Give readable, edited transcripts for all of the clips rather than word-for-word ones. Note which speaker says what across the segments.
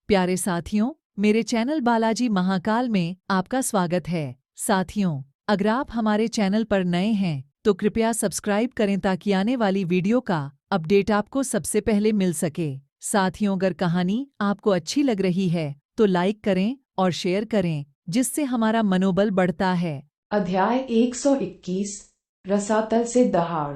Speaker 1: प्यारे साथियों, मेरे चैनल बालाजी महाकाल में आपका स्वागत है। साथियों, अगर आप हमारे चैनल पर नए हैं तो कृपया सब्सक्राइब करें ताकि आने वाली वीडियो का अपडेट आपको सबसे पहले मिल सके। साथियों, अगर कहानी आपको अच्छी लग रही है तो लाइक करें और शेयर करें, जिससे हमारा मनोबल बढ़ता है।
Speaker 2: अध्याय 121 रसातल से दहाड़।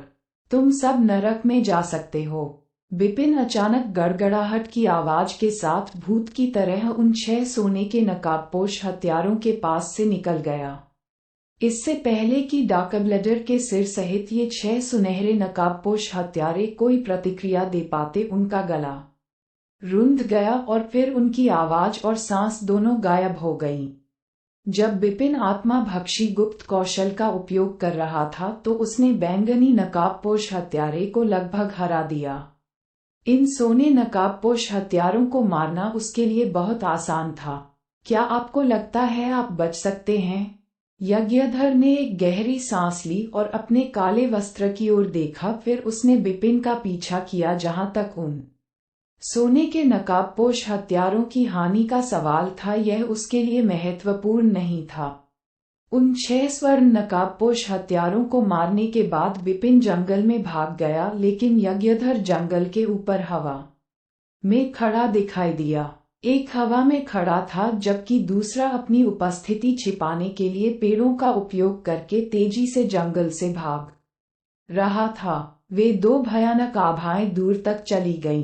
Speaker 2: तुम सब नरक में जा सकते हो। विपिन अचानक गड़गड़ाहट की आवाज के साथ भूत की तरह उन 6 सोने के नकाबपोश हत्यारों के पास से निकल गया। इससे पहले कि डाकब्लेडर के सिर सहित ये 6 सुनहरे नकाबपोश हत्यारे कोई प्रतिक्रिया दे पाते, उनका गला रुंध गया और फिर उनकी आवाज और सांस दोनों गायब हो गईं। जब विपिन आत्मा भक्षी गुप्त कौशल का उपयोग कर रहा था तो उसने बैंगनी नकाबपोश हत्यारे को लगभग हरा दिया। इन सोने नकाबपोश हत्यारों को मारना उसके लिए बहुत आसान था। क्या आपको लगता है आप बच सकते हैं? यज्ञधर ने एक गहरी सांस ली और अपने काले वस्त्र की ओर देखा। फिर उसने विपिन का पीछा किया जहां तक उन सोने के नकाबपोश हत्यारों की हानि का सवाल था, यह उसके लिए महत्वपूर्ण नहीं था। उन 6 स्वर्ण नकाबपोश हत्यारों को मारने के बाद विपिन जंगल में भाग गया, लेकिन यज्ञधर जंगल के ऊपर हवा में खड़ा दिखाई दिया। एक हवा में खड़ा था जबकि दूसरा अपनी उपस्थिति छिपाने के लिए पेड़ों का उपयोग करके तेजी से जंगल से भाग रहा था। वे 2 भयानक आभाएं दूर तक चली गईं।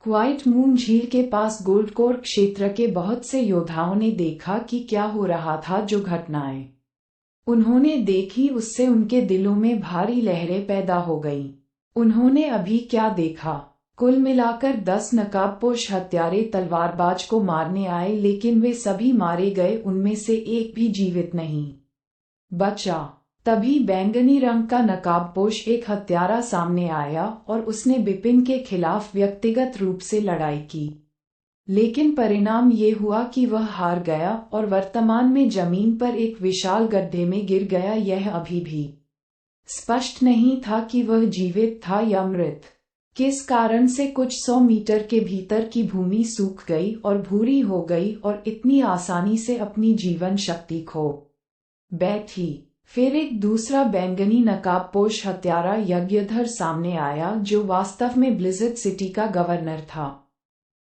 Speaker 2: क्वाइट मून झील के पास गोल्डकोर क्षेत्र के बहुत से योद्धाओं ने देखा कि क्या हो रहा था। जो घटनाएं उन्होंने देखी उससे उनके दिलों में भारी लहरें पैदा हो गईं। उन्होंने अभी क्या देखा? कुल मिलाकर 10 नकाबपोश हत्यारे तलवारबाज को मारने आए, लेकिन वे सभी मारे गए। उनमें से एक भी जीवित नहीं बचा। तभी बैंगनी रंग का नकाबपोश एक हत्यारा सामने आया और उसने विपिन के खिलाफ व्यक्तिगत रूप से लड़ाई की। लेकिन परिणाम ये हुआ कि वह हार गया और वर्तमान में जमीन पर एक विशाल गड्ढे में गिर गया। यह अभी भी स्पष्ट नहीं था कि वह जीवित था या मृत। किस कारण से कुछ 100 मीटर के भीतर की भूमि सूख गई और भूरी हो गई और इतनी आसानी से अपनी जीवन शक्ति खो बैठी। फिर एक दूसरा बैंगनी नकाबपोश हत्यारा यज्ञधर सामने आया, जो वास्तव में ब्लिज़र्ड सिटी का गवर्नर था।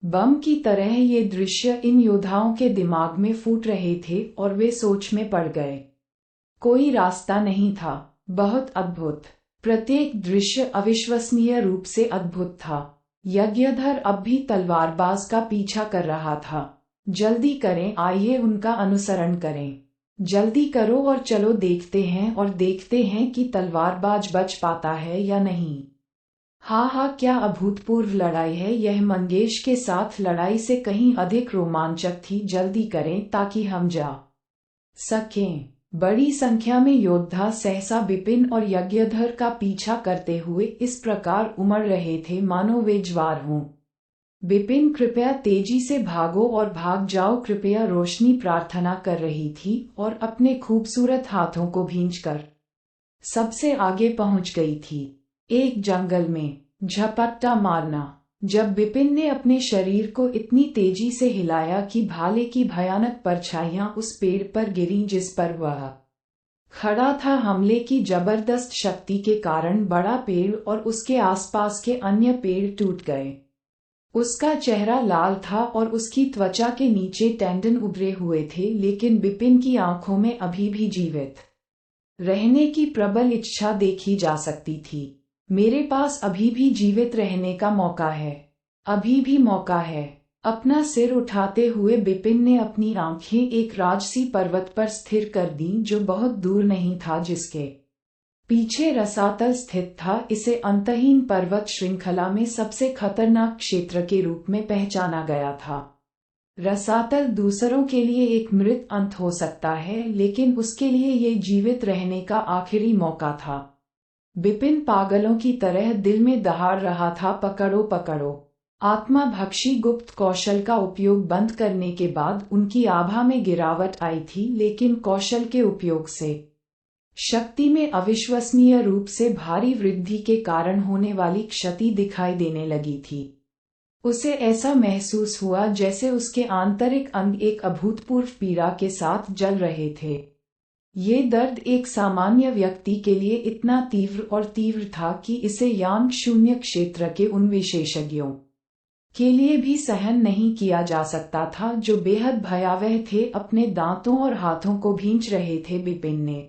Speaker 2: बम की तरह ये दृश्य इन योद्धाओं के दिमाग में फूट रहे थे और वे सोच में पड़ गए। कोई रास्ता नहीं था। बहुत अद्भुत। प्रत्येक दृश्य अविश्वसनीय रूप से अद्भुत था। यज्ञधर अब भी तलवारबाज का पीछा कर रहा था। जल्दी करें, आइए उनका अनुसरण करें। जल्दी करो और चलो देखते हैं कि तलवारबाज बच पाता है या नहीं। हाँ, क्या अभूतपूर्व लड़ाई है। यह मंगेश के साथ लड़ाई से कहीं अधिक रोमांचक थी। जल्दी करें ताकि हम जा सकें। बड़ी संख्या में योद्धा सहसा विपिन और यज्ञधर का पीछा करते हुए इस प्रकार उमड़ रहे थे मानो वे ज्वार हों। विपिन, कृपया तेजी से भागो और भाग जाओ, कृपया, रोशनी प्रार्थना कर रही थी और अपने खूबसूरत हाथों को भींचकर सबसे आगे पहुंच गई थी। एक जंगल में झपट्टा मारना। जब विपिन ने अपने शरीर को इतनी तेजी से हिलाया कि भाले की भयानक परछाइयां उस पेड़ पर गिरीं जिस पर वह खड़ा था, हमले की जबरदस्त शक्ति के कारण बड़ा पेड़ और उसके आसपास के अन्य पेड़ टूट गए। उसका चेहरा लाल था और उसकी त्वचा के नीचे टेंडन उभरे हुए थे, लेकिन विपिन की आंखों में अभी भी जीवित रहने की प्रबल इच्छा देखी जा सकती थी। मेरे पास अभी भी जीवित रहने का मौका है। अभी भी मौका है। अपना सिर उठाते हुए विपिन ने अपनी आंखें एक राजसी पर्वत पर स्थिर कर दीं, जो बहुत दूर नहीं था, जिसके पीछे रसातल स्थित था। इसे अंतहीन पर्वत श्रृंखला में सबसे खतरनाक क्षेत्र के रूप में पहचाना गया था। रसातल दूसरों के लिए एक मृत अंत हो सकता है, लेकिन उसके लिए ये जीवित रहने का आखिरी मौका था। विपिन पागलों की तरह दिल में दहाड़ रहा था, पकड़ो पकड़ो। आत्मा भक्षी गुप्त कौशल का उपयोग बंद करने के बाद उनकी आभा में गिरावट आई थी, लेकिन कौशल के उपयोग से शक्ति में अविश्वसनीय रूप से भारी वृद्धि के कारण होने वाली क्षति दिखाई देने लगी थी। उसे ऐसा महसूस हुआ जैसे उसके आंतरिक अंग एक अभूतपूर्व पीड़ा के साथ जल रहे थे। ये दर्द एक सामान्य व्यक्ति के लिए इतना तीव्र था कि इसे यांग शून्य क्षेत्र के उन विशेषज्ञों के लिए भी सहन नहीं किया जा सकता था जो बेहद भयावह थे। अपने दांतों और हाथों को भींच रहे थे। बिपिन ने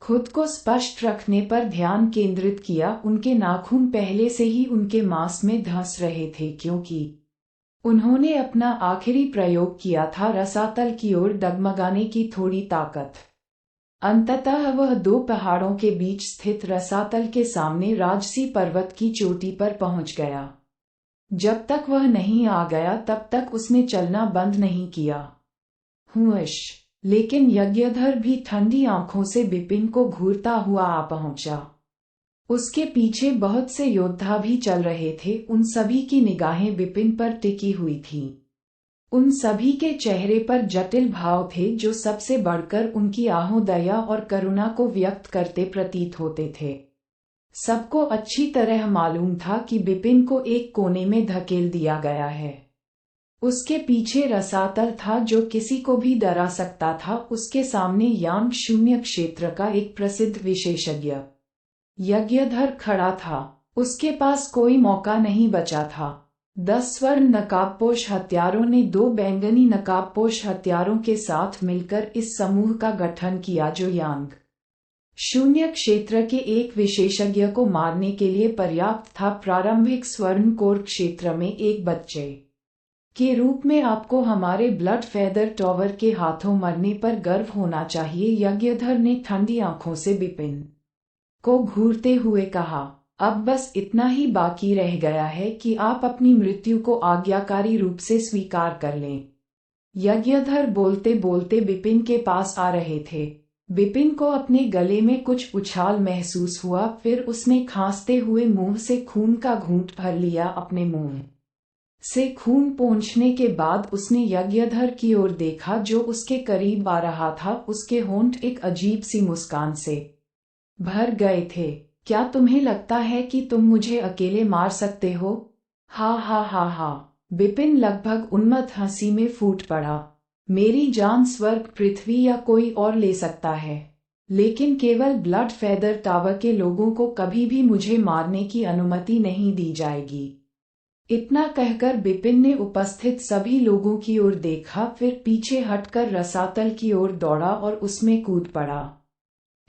Speaker 2: खुद को स्पष्ट रखने पर ध्यान केंद्रित किया। उनके नाखून पहले से ही उनके मांस में धंस रहे थे क्योंकि उन्होंने अपना आखिरी प्रयोग किया था रसातल की ओर डगमगाने की थोड़ी ताकत। अंततः वह दो पहाड़ों के बीच स्थित रसातल के सामने राजसी पर्वत की चोटी पर पहुंच गया। जब तक वह नहीं आ गया तब तक उसने चलना बंद नहीं किया। हुश! लेकिन यज्ञधर भी ठंडी आंखों से बिपिन को घूरता हुआ आ पहुंचा। उसके पीछे बहुत से योद्धा भी चल रहे थे। उन सभी की निगाहें बिपिन पर टिकी हुई थीं। उन सभी के चेहरे पर जटिल भाव थे जो सबसे बढ़कर उनकी आहों दया और करुणा को व्यक्त करते प्रतीत होते थे। सबको अच्छी तरह मालूम था कि बिपिन को एक कोने में धकेल दिया गया है। उसके पीछे रसातल था जो किसी को भी डरा सकता था। उसके सामने यांग शून्य क्षेत्र का एक प्रसिद्ध विशेषज्ञ यज्ञधर खड़ा था। उसके पास कोई मौका नहीं बचा था। 10 स्वर्ण नकाबपोश हत्यारों ने 2 बैंगनी नकाबपोश हत्यारों के साथ मिलकर इस समूह का गठन किया जो यांग शून्य क्षेत्र के एक विशेषज्ञ को मारने के लिए पर्याप्त था। प्रारंभिक स्वर्ण कोर क्षेत्र में एक बच्चे के रूप में आपको हमारे ब्लड फेदर टॉवर के हाथों मरने पर गर्व होना चाहिए। यज्ञधर ने ठंडी आंखों से बिपिन को घूरते हुए कहा, अब बस इतना ही बाकी रह गया है कि आप अपनी मृत्यु को आज्ञाकारी रूप से स्वीकार कर लें। यज्ञधर बोलते बोलते बिपिन के पास आ रहे थे। बिपिन को अपने गले में कुछ उछाल महसूस हुआ। फिर उसने खांसते हुए मुंह से खून का घूंट भर लिया। अपने मुंह से खून पोंछने के बाद उसने यज्ञधर की ओर देखा जो उसके करीब आ रहा था। उसके होंठ एक अजीब सी मुस्कान से भर गए थे। क्या तुम्हें लगता है कि तुम मुझे अकेले मार सकते हो? हा हा हा हा। बिपिन लगभग उन्मत्त हंसी में फूट पड़ा। मेरी जान स्वर्ग, पृथ्वी या कोई और ले सकता है, लेकिन केवल ब्लड फेदर टावर के लोगों को कभी भी मुझे मारने की अनुमति नहीं दी जाएगी। इतना कहकर बिपिन ने उपस्थित सभी लोगों की ओर देखा, फिर पीछे हटकर रसातल की ओर दौड़ा और उसमें कूद पड़ा।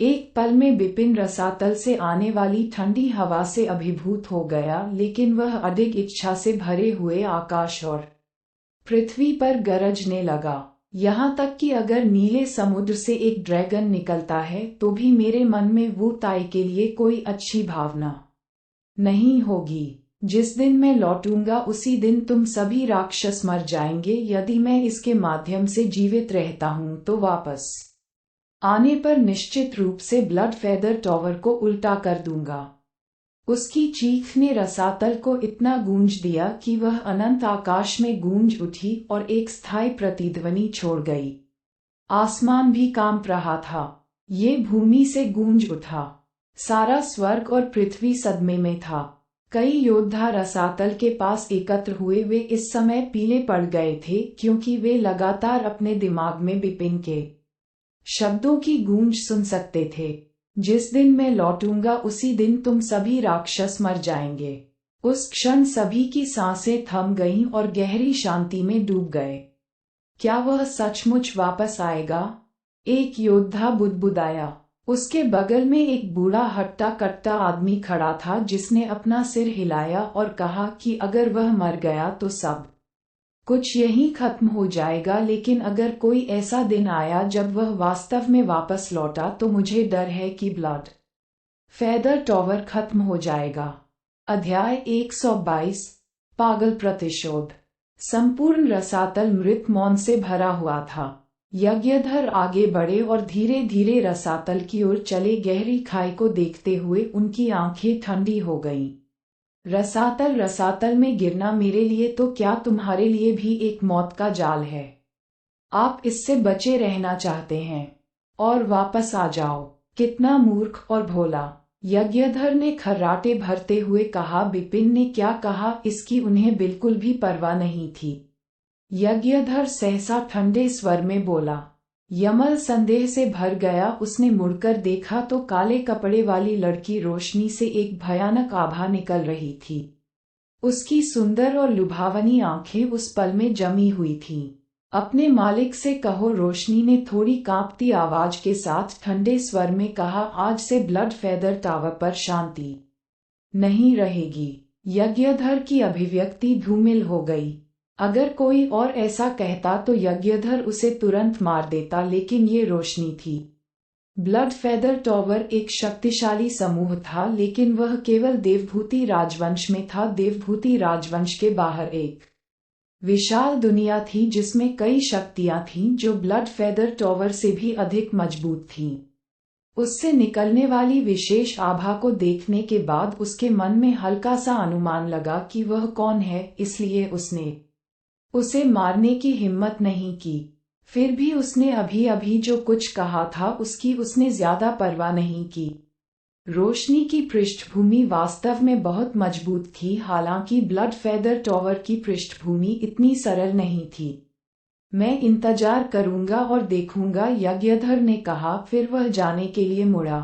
Speaker 2: एक पल में बिपिन रसातल से आने वाली ठंडी हवा से अभिभूत हो गया, लेकिन वह अधिक इच्छा से भरे हुए आकाश और पृथ्वी पर गरजने लगा। यहाँ तक कि अगर नीले समुद्र से एक ड्रैगन निकलता है तो भी मेरे मन में वो ताई के लिए कोई अच्छी भावना नहीं होगी। जिस दिन मैं लौटूंगा उसी दिन तुम सभी राक्षस मर जाएंगे। यदि मैं इसके माध्यम से जीवित रहता हूं तो वापस आने पर निश्चित रूप से ब्लड फेदर टॉवर को उल्टा कर दूंगा। उसकी चीख ने रसातल को इतना गूंज दिया कि वह अनंत आकाश में गूंज उठी और एक स्थायी प्रतिध्वनि छोड़ गई। आसमान भी कांप रहा था। ये भूमि से गूंज उठा। सारा स्वर्ग और पृथ्वी सदमे में था। कई योद्धा रसातल के पास एकत्र हुए। वे इस समय पीले पड़ गए थे क्योंकि वे लगातार अपने दिमाग में बिपिन के शब्दों की गूंज सुन सकते थे। जिस दिन मैं लौटूंगा उसी दिन तुम सभी राक्षस मर जाएंगे। उस क्षण सभी की सांसें थम गईं और गहरी शांति में डूब गए। क्या वह सचमुच वापस आएगा? एक योद्धा बुदबुदाया। उसके बगल में एक बूढ़ा हट्टा कट्टा आदमी खड़ा था जिसने अपना सिर हिलाया और कहा कि अगर वह मर गया तो सब कुछ यहीं खत्म हो जाएगा, लेकिन अगर कोई ऐसा दिन आया जब वह वास्तव में वापस लौटा तो मुझे डर है कि ब्लड फेदर टॉवर खत्म हो जाएगा। अध्याय 122 पागल प्रतिशोध। संपूर्ण रसातल मृत मौन से भरा हुआ था। यज्ञधर आगे बढ़े और धीरे धीरे रसातल की ओर चले। गहरी खाई को देखते हुए उनकी आंखें ठंडी हो गईं। रसातल में गिरना मेरे लिए तो क्या तुम्हारे लिए भी एक मौत का जाल है। आप इससे बचे रहना चाहते हैं और वापस आ जाओ। कितना मूर्ख और भोला। यज्ञधर ने खर्राटे भरते हुए कहा। विपिन ने क्या कहा इसकी उन्हें बिल्कुल भी परवाह नहीं थी। यज्ञधर सहसा ठंडे स्वर में बोला। यमल संदेह से भर गया। उसने मुड़कर देखा तो काले कपड़े वाली लड़की रोशनी से एक भयानक आभा निकल रही थी। उसकी सुंदर और लुभावनी आंखें उस पल में जमी हुई थीं। अपने मालिक से कहो, रोशनी ने थोड़ी कांपती आवाज के साथ ठंडे स्वर में कहा। आज से ब्लड फेदर टावर पर शांति नहीं रहेगी। यज्ञधर की अभिव्यक्ति धूमिल हो गई। अगर कोई और ऐसा कहता तो यज्ञधर उसे तुरंत मार देता, लेकिन ये रोशनी थी। ब्लड फेदर टावर एक शक्तिशाली समूह था, लेकिन वह केवल देवभूति राजवंश में था। देवभूति राजवंश के बाहर एक विशाल दुनिया थी जिसमें कई शक्तियां थीं जो ब्लड फेदर टावर से भी अधिक मजबूत थीं। उससे निकलने वाली विशेष आभा को देखने के बाद उसके मन में हल्का सा अनुमान लगा कि वह कौन है, इसलिए उसने उसे मारने की हिम्मत नहीं की। फिर भी उसने अभी अभी जो कुछ कहा था उसकी उसने ज्यादा परवाह नहीं की। रोशनी की पृष्ठभूमि वास्तव में बहुत मजबूत थी, हालांकि ब्लड फेदर टावर की पृष्ठभूमि इतनी सरल नहीं थी। मैं इंतजार करूंगा और देखूंगा, यज्ञधर ने कहा। फिर वह जाने के लिए मुड़ा।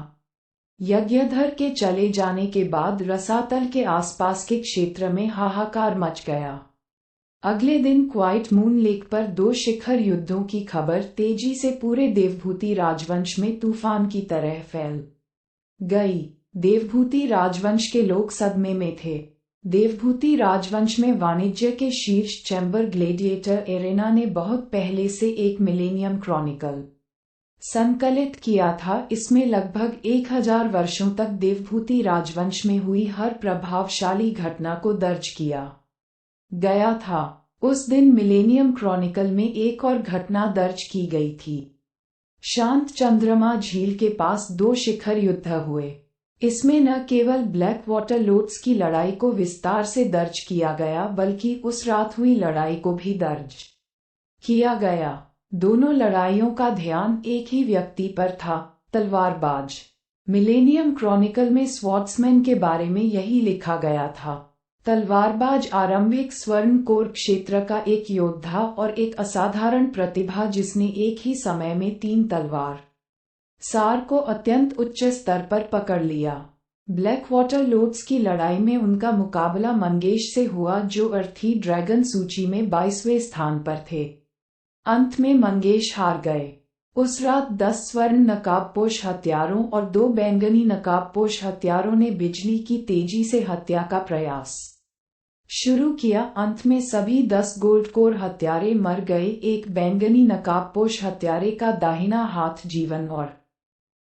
Speaker 2: यज्ञधर के चले जाने के बाद रसातल के आसपास के क्षेत्र में हाहाकार मच गया। अगले दिन क्वाइट मून लेक पर 2 शिखर युद्धों की खबर तेजी से पूरे देवभूति राजवंश में तूफान की तरह फैल गई। देवभूति राजवंश के लोग सदमे में थे। देवभूति राजवंश में वाणिज्य के शीर्ष चैम्बर ग्लेडिएटर एरेना ने बहुत पहले से एक मिलेनियम क्रॉनिकल संकलित किया था। इसमें लगभग 1000 वर्षों तक देवभूति राजवंश में हुई हर प्रभावशाली घटना को दर्ज किया गया था। उस दिन मिलेनियम क्रॉनिकल में एक और घटना दर्ज की गई थी। शांत चंद्रमा झील के पास 2 शिखर युद्ध हुए। इसमें न केवल ब्लैक वाटर लोट्स की लड़ाई को विस्तार से दर्ज किया गया, बल्कि उस रात हुई लड़ाई को भी दर्ज किया गया। दोनों लड़ाइयों का ध्यान एक ही व्यक्ति पर था, तलवारबाज। मिलेनियम क्रॉनिकल में स्वॉर्ड्समैन के बारे में यही लिखा गया था। तलवारबाज आरंभिक स्वर्ण कोर क्षेत्र का एक योद्धा और एक असाधारण प्रतिभा जिसने एक ही समय में 3 तलवार सार को अत्यंत उच्च स्तर पर पकड़ लिया। ब्लैक वाटर लोट्स की लड़ाई में उनका मुकाबला मंगेश से हुआ, जो अर्थी ड्रैगन सूची में 22वें स्थान पर थे। अंत में मंगेश हार गए। उस रात 10 स्वर्ण नकाबपोश हत्यारों और 2 बैंगनी नकाबपोश हत्यारों ने बिजली की तेजी से हत्या का प्रयास शुरू किया। अंत में सभी 10 गोल्ड कोर हत्यारे मर गए। एक बैंगनी नकाबपोश हत्यारे का दाहिना हाथ जीवन और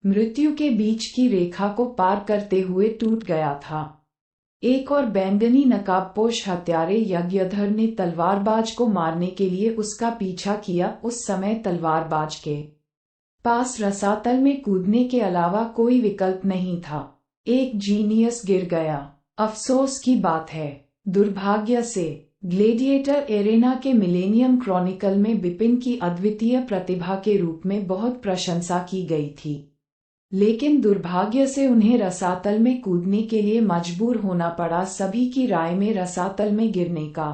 Speaker 2: मृत्यु के बीच की रेखा को पार करते हुए टूट गया था। एक और बैंगनी नकाबपोश हत्यारे यज्ञधर ने तलवारबाज को मारने के लिए उसका पीछा किया। उस समय तलवारबाज के पास रसातल में कूदने के अलावा कोई विकल्प नहीं था। एक जीनियस गिर गया। अफसोस की बात है, दुर्भाग्य से ग्लेडिएटर एरेना के मिलेनियम क्रॉनिकल में बिपिन की अद्वितीय प्रतिभा के रूप में बहुत प्रशंसा की गई थी, लेकिन दुर्भाग्य से उन्हें रसातल में कूदने के लिए मजबूर होना पड़ा। सभी की राय में रसातल में गिरने का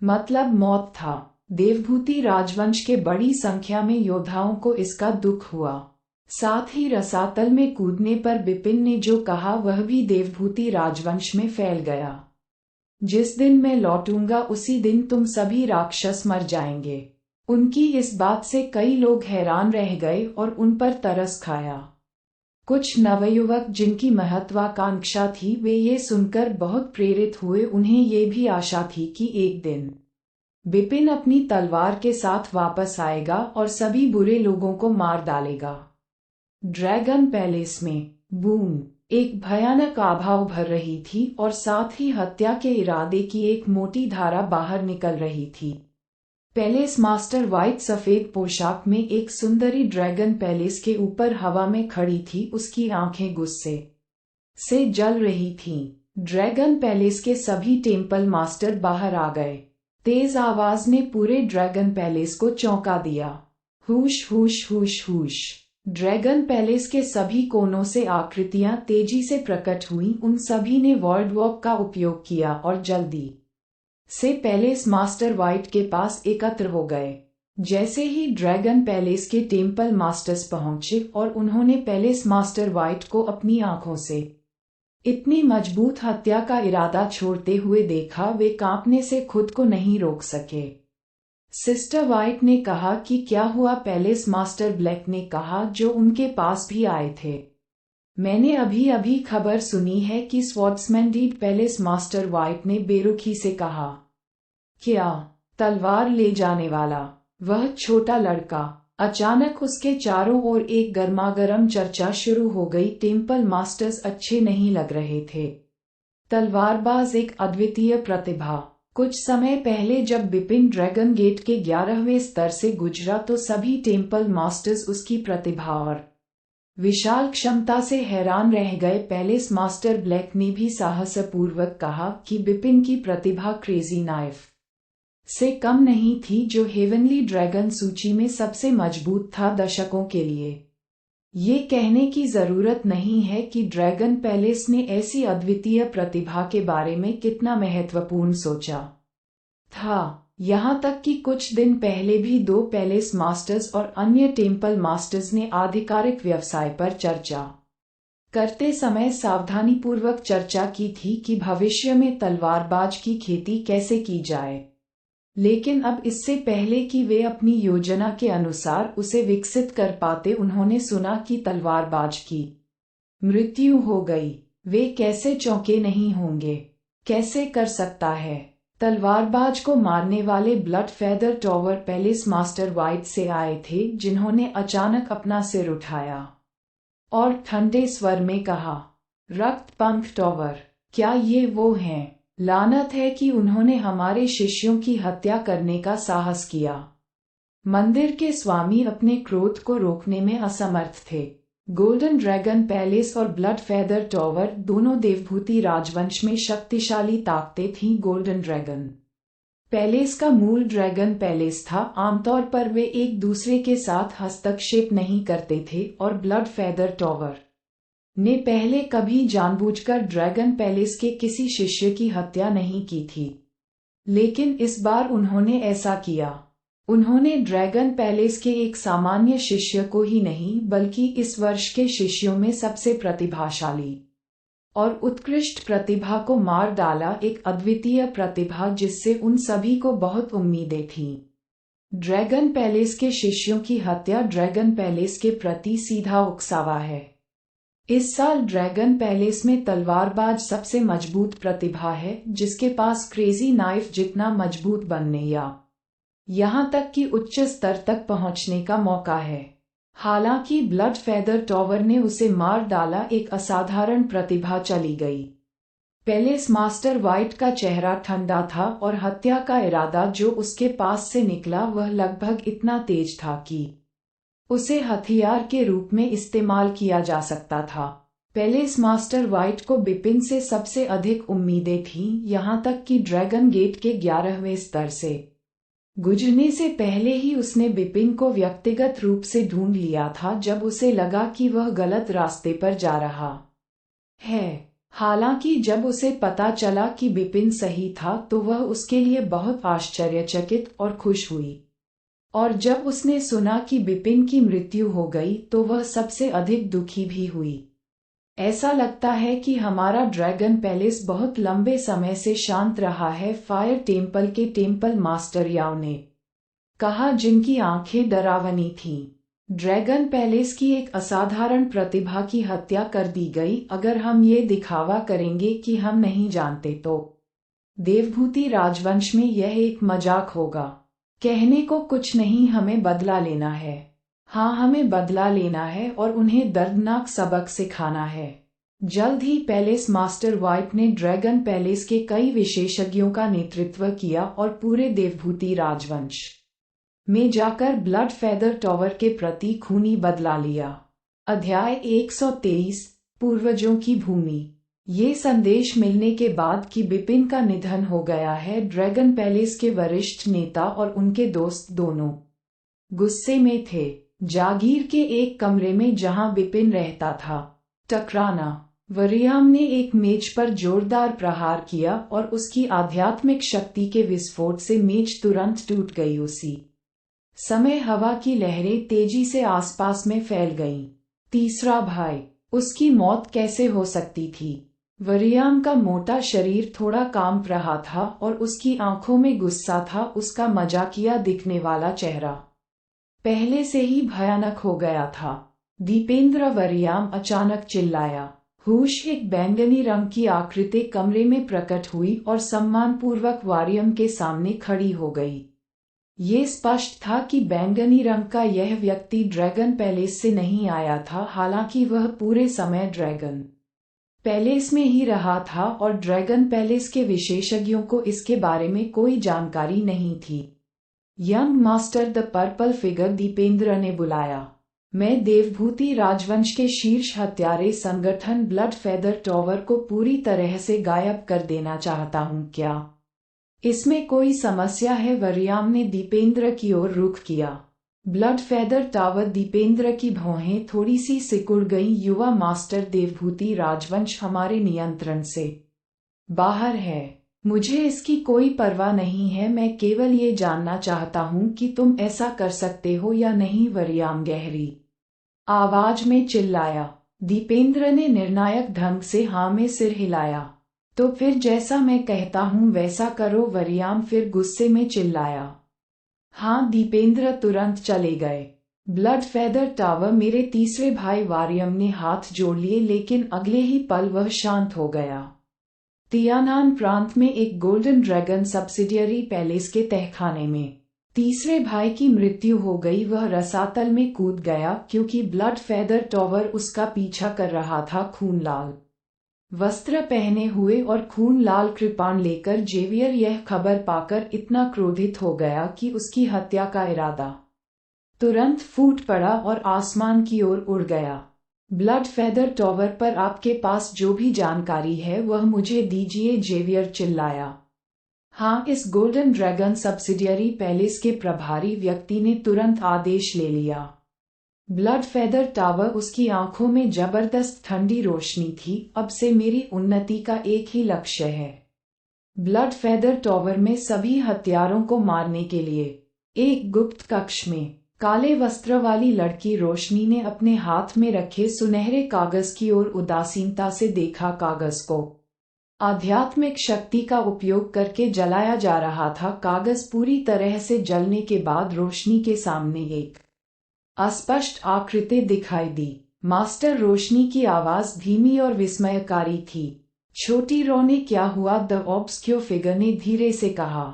Speaker 2: मतलब मौत था। देवभूति राजवंश के बड़ी संख्या में योद्धाओं को इसका दुख हुआ। साथ ही रसातल में कूदने पर बिपिन ने जो कहा वह भी देवभूति राजवंश में फैल गया। जिस दिन मैं लौटूंगा उसी दिन तुम सभी राक्षस मर जाएंगे। उनकी इस बात से कई लोग हैरान रह गए और उन पर तरस खाया। कुछ नवयुवक जिनकी महत्वाकांक्षा थी वे ये सुनकर बहुत प्रेरित हुए। उन्हें ये भी आशा थी कि एक दिन बिपिन अपनी तलवार के साथ वापस आएगा और सभी बुरे लोगों को मार डालेगा। ड्रैगन पैलेस में बूम एक भयानक आभा उभर रही थी और साथ ही हत्या के इरादे की एक मोटी धारा बाहर निकल रही थी। पैलेस मास्टर व्हाइट सफेद पोशाक में एक सुंदरी ड्रैगन पैलेस के ऊपर हवा में खड़ी थी। उसकी आंखें गुस्से से जल रही थीं। ड्रैगन पैलेस के सभी टेम्पल मास्टर बाहर आ गए। तेज आवाज ने पूरे ड्रैगन पैलेस को चौंका दिया। हुश हुश हुश हुश। ड्रैगन पैलेस के सभी कोनों से आकृतियां तेजी से प्रकट हुईं। उन सभी ने वर्ल्ड वॉक का उपयोग किया और जल्दी से पैलेस मास्टर वाइट के पास एकत्र हो गए। जैसे ही ड्रैगन पैलेस के टेम्पल मास्टर्स पहुंचे और उन्होंने पैलेस मास्टर वाइट को अपनी आंखों से इतनी मजबूत हत्या का इरादा छोड़ते हुए देखा, वे कांपने से खुद को नहीं रोक सके। सिस्टर वाइट ने कहा कि क्या हुआ? पैलेस मास्टर ब्लैक ने कहा, जो उनके पास भी आए थे। मैंने अभी अभी खबर सुनी है कि स्वॉर्ड्समैन डीड। पैलेस मास्टर वाइट ने बेरुखी से कहा। क्या? तलवार ले जाने वाला वह छोटा लड़का? अचानक उसके चारों ओर एक गर्मागर्म चर्चा शुरू हो गई। टेम्पल मास्टर्स अच्छे नहीं लग रहे थे। तलवारबाज एक अद्वितीय प्रतिभा। कुछ समय पहले जब बिपिन ड्रैगन गेट के 11वें स्तर से गुजरा तो सभी टेम्पल मास्टर्स उसकी प्रतिभा और विशाल क्षमता से हैरान रह गए। पैलेस मास्टर ब्लैक ने भी साहसपूर्वक कहा कि बिपिन की प्रतिभा क्रेजी नाइफ से कम नहीं थी, जो हेवनली ड्रैगन सूची में सबसे मजबूत था। दशकों के लिए ये कहने की जरूरत नहीं है कि ड्रैगन पैलेस ने ऐसी अद्वितीय प्रतिभा के बारे में कितना महत्वपूर्ण सोचा था। यहाँ तक कि कुछ दिन पहले भी 2 पैलेस मास्टर्स और अन्य टेम्पल मास्टर्स ने आधिकारिक व्यवसाय पर चर्चा करते समय सावधानीपूर्वक चर्चा की थी कि भविष्य में तलवारबाज की खेती कैसे की जाए। लेकिन अब इससे पहले कि वे अपनी योजना के अनुसार उसे विकसित कर पाते, उन्होंने सुना कि तलवारबाज की मृत्यु हो गई। वे कैसे चौंके नहीं होंगे? कैसे कर सकता है? तलवारबाज को मारने वाले blood feather tower palace master white से आए थे, जिन्होंने अचानक अपना सिर उठाया और ठंडे स्वर में कहा, रक्त पंख टॉवर, क्या ये वो हैं? लानत है कि उन्होंने हमारे शिष्यों की हत्या करने का साहस किया। मंदिर के स्वामी अपने क्रोध को रोकने में असमर्थ थे। गोल्डन ड्रैगन पैलेस और ब्लड फेदर टॉवर दोनों देवभूति राजवंश में शक्तिशाली ताकतें थीं। गोल्डन ड्रैगन पैलेस का मूल ड्रैगन पैलेस था। आमतौर पर वे एक दूसरे के साथ हस्तक्षेप नहीं करते थे और ब्लड फेदर टॉवर ने पहले कभी जानबूझकर ड्रैगन पैलेस के किसी शिष्य की हत्या नहीं की थी, लेकिन इस बार उन्होंने ऐसा किया। उन्होंने ड्रैगन पैलेस के एक सामान्य शिष्य को ही नहीं, बल्कि इस वर्ष के शिष्यों में सबसे प्रतिभाशाली और उत्कृष्ट प्रतिभा को मार डाला। एक अद्वितीय प्रतिभा जिससे उन सभी को बहुत उम्मीदें थीं। ड्रैगन पैलेस के शिष्यों की हत्या ड्रैगन पैलेस के प्रति सीधा उकसावा है। इस साल ड्रैगन पैलेस में तलवारबाज सबसे मजबूत प्रतिभा है, जिसके पास क्रेजी नाइफ जितना मजबूत बनने या यहाँ तक कि उच्च स्तर तक पहुंचने का मौका है। हालांकि ब्लड फेदर टॉवर ने उसे मार डाला। एक असाधारण प्रतिभा चली गई। पैलेस मास्टर वाइट का चेहरा ठंडा था और हत्या का इरादा जो उसके पास से निकला वह लगभग इतना तेज था कि उसे हथियार के रूप में इस्तेमाल किया जा सकता था। पैलेस मास्टर वाइट को बिपिन से सबसे अधिक उम्मीदें थीं, यहाँ तक कि ड्रैगन गेट के 11वें स्तर से गुजरने से पहले ही उसने बिपिन को व्यक्तिगत रूप से ढूंढ लिया था, जब उसे लगा कि वह गलत रास्ते पर जा रहा है। हालांकि जब उसे पता चला कि बिपिन सही था तो वह उसके लिए बहुत आश्चर्यचकित और खुश हुई, और जब उसने सुना कि बिपिन की मृत्यु हो गई तो वह सबसे अधिक दुखी भी हुई। ऐसा लगता है कि हमारा ड्रैगन पैलेस बहुत लंबे समय से शांत रहा है, फायर टेम्पल के टेम्पल मास्टर याओ ने कहा, जिनकी आंखें डरावनी थीं। ड्रैगन पैलेस की एक असाधारण प्रतिभा की हत्या कर दी गई। अगर हम ये दिखावा करेंगे कि हम नहीं जानते तो देवभूति राजवंश में यह एक मजाक होगा। कहने को कुछ नहीं, हमें बदला लेना है। हाँ, हमें बदला लेना है और उन्हें दर्दनाक सबक सिखाना है। जल्द ही पैलेस मास्टर वाइट ने ड्रैगन पैलेस के कई विशेषज्ञों का नेतृत्व किया और पूरे देवभूति राजवंश में जाकर ब्लड फेदर टॉवर के प्रति खूनी बदला लिया। अध्याय 123 पूर्वजों की भूमि। ये संदेश मिलने के बाद कि बिपिन का निधन हो गया है, ड्रैगन पैलेस के वरिष्ठ नेता और उनके दोस्त दोनों गुस्से में थे। जागीर के एक कमरे में जहां बिपिन रहता था। टकराना। वरियाम ने एक मेज पर जोरदार प्रहार किया और उसकी आध्यात्मिक शक्ति के विस्फोट से मेज तुरंत टूट गई। उसी समय हवा की लहरें तेजी से आसपास में फैल गईं। तीसरा भाई, उसकी मौत कैसे हो सकती थी? वरियाम का मोटा शरीर थोड़ा कांप रहा था और उसकी आंखों में गुस्सा था। उसका मजाकिया दिखने वाला चेहरा पहले से ही भयानक हो गया था। दीपेंद्र, वरियाम अचानक चिल्लाया। होश। एक बैंगनी रंग की आकृति कमरे में प्रकट हुई और सम्मानपूर्वक वारियम के सामने खड़ी हो गई। ये स्पष्ट था कि बैंगनी रंग का यह व्यक्ति ड्रैगन पैलेस से नहीं आया था, हालांकि वह पूरे समय ड्रैगन पैलेस में ही रहा था और ड्रैगन पैलेस के विशेषज्ञों को इसके बारे में कोई जानकारी नहीं थी। Young master, the purple figure, Dipendra ने बुलाया। मैं देवभूति राजवंश के शीर्ष हत्यारे संगठन ब्लड फेदर टॉवर को पूरी तरह से गायब कर देना चाहता हूँ। क्या इसमें कोई समस्या है? वरियाम ने दीपेंद्र की ओर रुख किया। Blood feather tower. दीपेंद्र की भौहें थोड़ी सी सिकुड़ गईं। युवा मास्टर, देवभूति राजवंश हमारे नियंत्रण से बाहर है। मुझे इसकी कोई परवाह नहीं है। मैं केवल ये जानना चाहता हूँ कि तुम ऐसा कर सकते हो या नहीं। वरियाम गहरी आवाज में चिल्लाया। दीपेंद्र ने निर्णायक ढंग से हाँ में सिर हिलाया। तो फिर जैसा मैं कहता हूँ वैसा करो। वरियाम फिर गुस्से में चिल्लाया। हाँ। दीपेंद्र तुरंत चले गए। Blood feather tower. मेरे तीसरे भाई, वारियम ने हाथ जोड़ लिए, लेकिन अगले ही पल वह शांत हो गया। तियानान प्रांत में एक गोल्डन ड्रैगन सब्सिडियरी पैलेस के तहखाने में तीसरे भाई की मृत्यु हो गई। वह रसातल में कूद गया क्योंकि ब्लड फेदर टॉवर उसका पीछा कर रहा था। खून लाल वस्त्र पहने हुए और खून लाल कृपाण लेकर जेवियर यह खबर पाकर इतना क्रोधित हो गया कि उसकी हत्या का इरादा तुरंत फूट पड़ा और आसमान की ओर उड़ गया। ब्लड फेदर टॉवर पर आपके पास जो भी जानकारी है वह मुझे दीजिए। जेवियर चिल्लाया। हाँ। इस गोल्डन ड्रैगन सब्सिडियरी पैलेस के प्रभारी व्यक्ति ने तुरंत आदेश ले लिया। Blood feather tower. उसकी आंखों में जबरदस्त ठंडी रोशनी थी। अब से मेरी उन्नति का एक ही लक्ष्य है, ब्लड फेदर टॉवर में सभी हत्यारों को मारने के लिए। एक गुप्त कक्ष में काले वस्त्र वाली लड़की रोशनी ने अपने हाथ में रखे सुनहरे कागज की ओर उदासीनता से देखा। कागज को आध्यात्मिक शक्ति का उपयोग करके जलाया जा रहा था। कागज पूरी तरह से जलने के बाद रोशनी के सामने एक अस्पष्ट आकृति दिखाई दी। मास्टर, रोशनी की आवाज धीमी और विस्मयकारी थी। छोटी रो ने क्या हुआ? द ऑब्स्क्योर फिगर ने धीरे से कहा।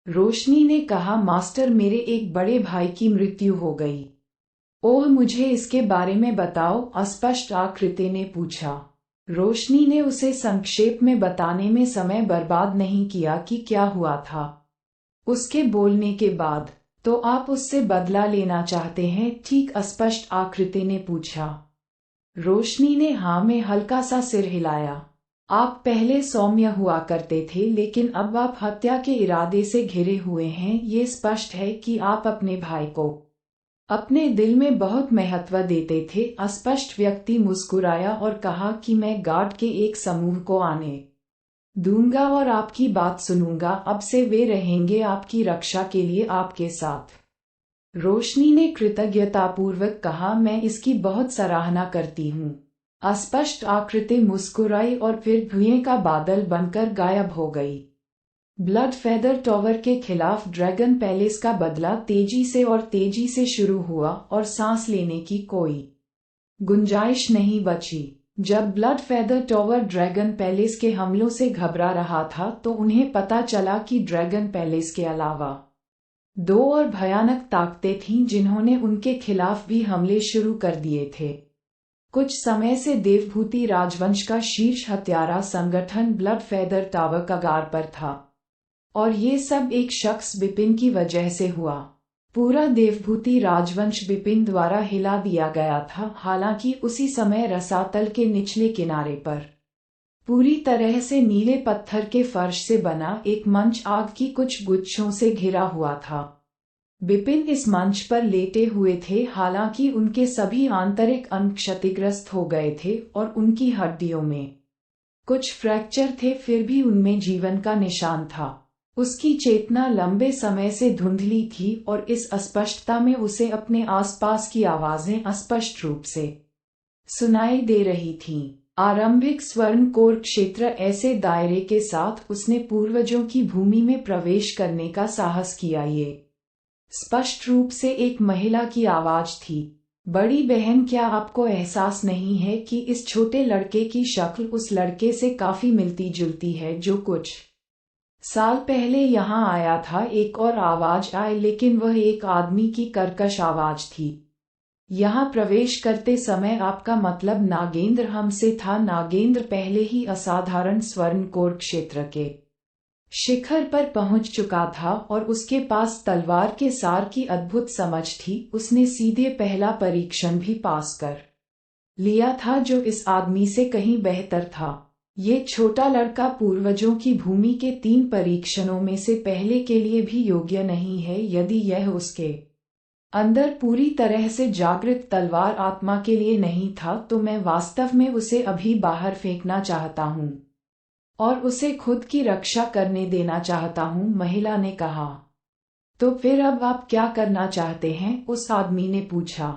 Speaker 2: रोशनी ने कहा, मास्टर, मेरे एक बड़े भाई की मृत्यु हो गई। ओह, मुझे इसके बारे में बताओ, अस्पष्ट आकृति ने पूछा। रोशनी ने उसे संक्षेप में बताने में समय बर्बाद नहीं किया कि क्या हुआ था। उसके बोलने के बाद, तो आप उससे बदला लेना चाहते हैं, ठीक? अस्पष्ट आकृति ने पूछा। रोशनी ने हाँ में हल्का सा सिर हिलाया। आप पहले सौम्य हुआ करते थे, लेकिन अब आप हत्या के इरादे से घिरे हुए हैं। ये स्पष्ट है कि आप अपने भाई को अपने दिल में बहुत महत्व देते थे। अस्पष्ट व्यक्ति मुस्कुराया और कहा कि मैं गार्ड के एक समूह को आने दूंगा और आपकी बात सुनूंगा। अब से वे रहेंगे आपकी रक्षा के लिए आपके साथ। रोशनी ने कृतज्ञतापूर्वक कहा, मैं इसकी बहुत सराहना करती हूँ। अस्पष्ट आकृति मुस्कुराई और फिर धुएं का बादल बनकर गायब हो गई। ब्लड फेदर टॉवर के खिलाफ ड्रैगन पैलेस का बदला तेजी से शुरू हुआ और सांस लेने की कोई गुंजाइश नहीं बची। जब blood feather tower dragon palace के हमलों से घबरा रहा था तो उन्हें पता चला कि ड्रैगन पैलेस के अलावा दो और भयानक ताकतें थीं जिन्होंने उनके खिलाफ भी हमले शुरू कर दिए थे। कुछ समय से देवभूति राजवंश का शीर्ष हत्यारा संगठन ब्लड फेदर टावर कगार पर था, और ये सब एक शख्स बिपिन की वजह से हुआ। पूरा देवभूति राजवंश बिपिन द्वारा हिला दिया गया था। हालांकि उसी समय रसातल के निचले किनारे पर पूरी तरह से नीले पत्थर के फर्श से बना एक मंच आग की कुछ गुच्छों से घिरा हुआ था। बिपिन इस मंच पर लेटे हुए थे, हालांकि उनके सभी आंतरिक अंग क्षतिग्रस्त हो गए थे और उनकी हड्डियों में कुछ फ्रैक्चर थे, फिर भी उनमें जीवन का निशान था। उसकी चेतना लंबे समय से धुंधली थी और इस अस्पष्टता में उसे अपने आसपास की आवाजें अस्पष्ट रूप से सुनाई दे रही थीं। आरंभिक स्वर्ण कोर क्षेत्र ऐसे दायरे के साथ उसने पूर्वजों की भूमि में प्रवेश करने का साहस किया। ये स्पष्ट रूप से एक महिला की आवाज थी। बड़ी बहन, क्या आपको एहसास नहीं है कि इस छोटे लड़के की शक्ल उस लड़के से काफी मिलती जुलती है जो कुछ साल पहले यहाँ आया था? एक और आवाज आई, लेकिन वह एक आदमी की कर्कश आवाज थी। यहाँ प्रवेश करते समय आपका मतलब नागेंद्र हमसे था? नागेंद्र पहले ही असाधारण स्वर्ण कोर क्षेत्र के शिखर पर पहुंच चुका था और उसके पास तलवार के सार की अद्भुत समझ थी। उसने सीधे पहला परीक्षण भी पास कर लिया था, जो इस आदमी से कहीं बेहतर था। ये छोटा लड़का पूर्वजों की भूमि के 3 परीक्षणों में से पहले के लिए भी योग्य नहीं है। यदि यह उसके अंदर पूरी तरह से जागृत तलवार आत्मा के लिए नहीं था, तो मैं वास्तव में उसे अभी बाहर फेंकना चाहता हूँ और उसे खुद की रक्षा करने देना चाहता हूँ, महिला ने कहा। तो फिर अब आप क्या करना चाहते हैं? उस आदमी ने पूछा।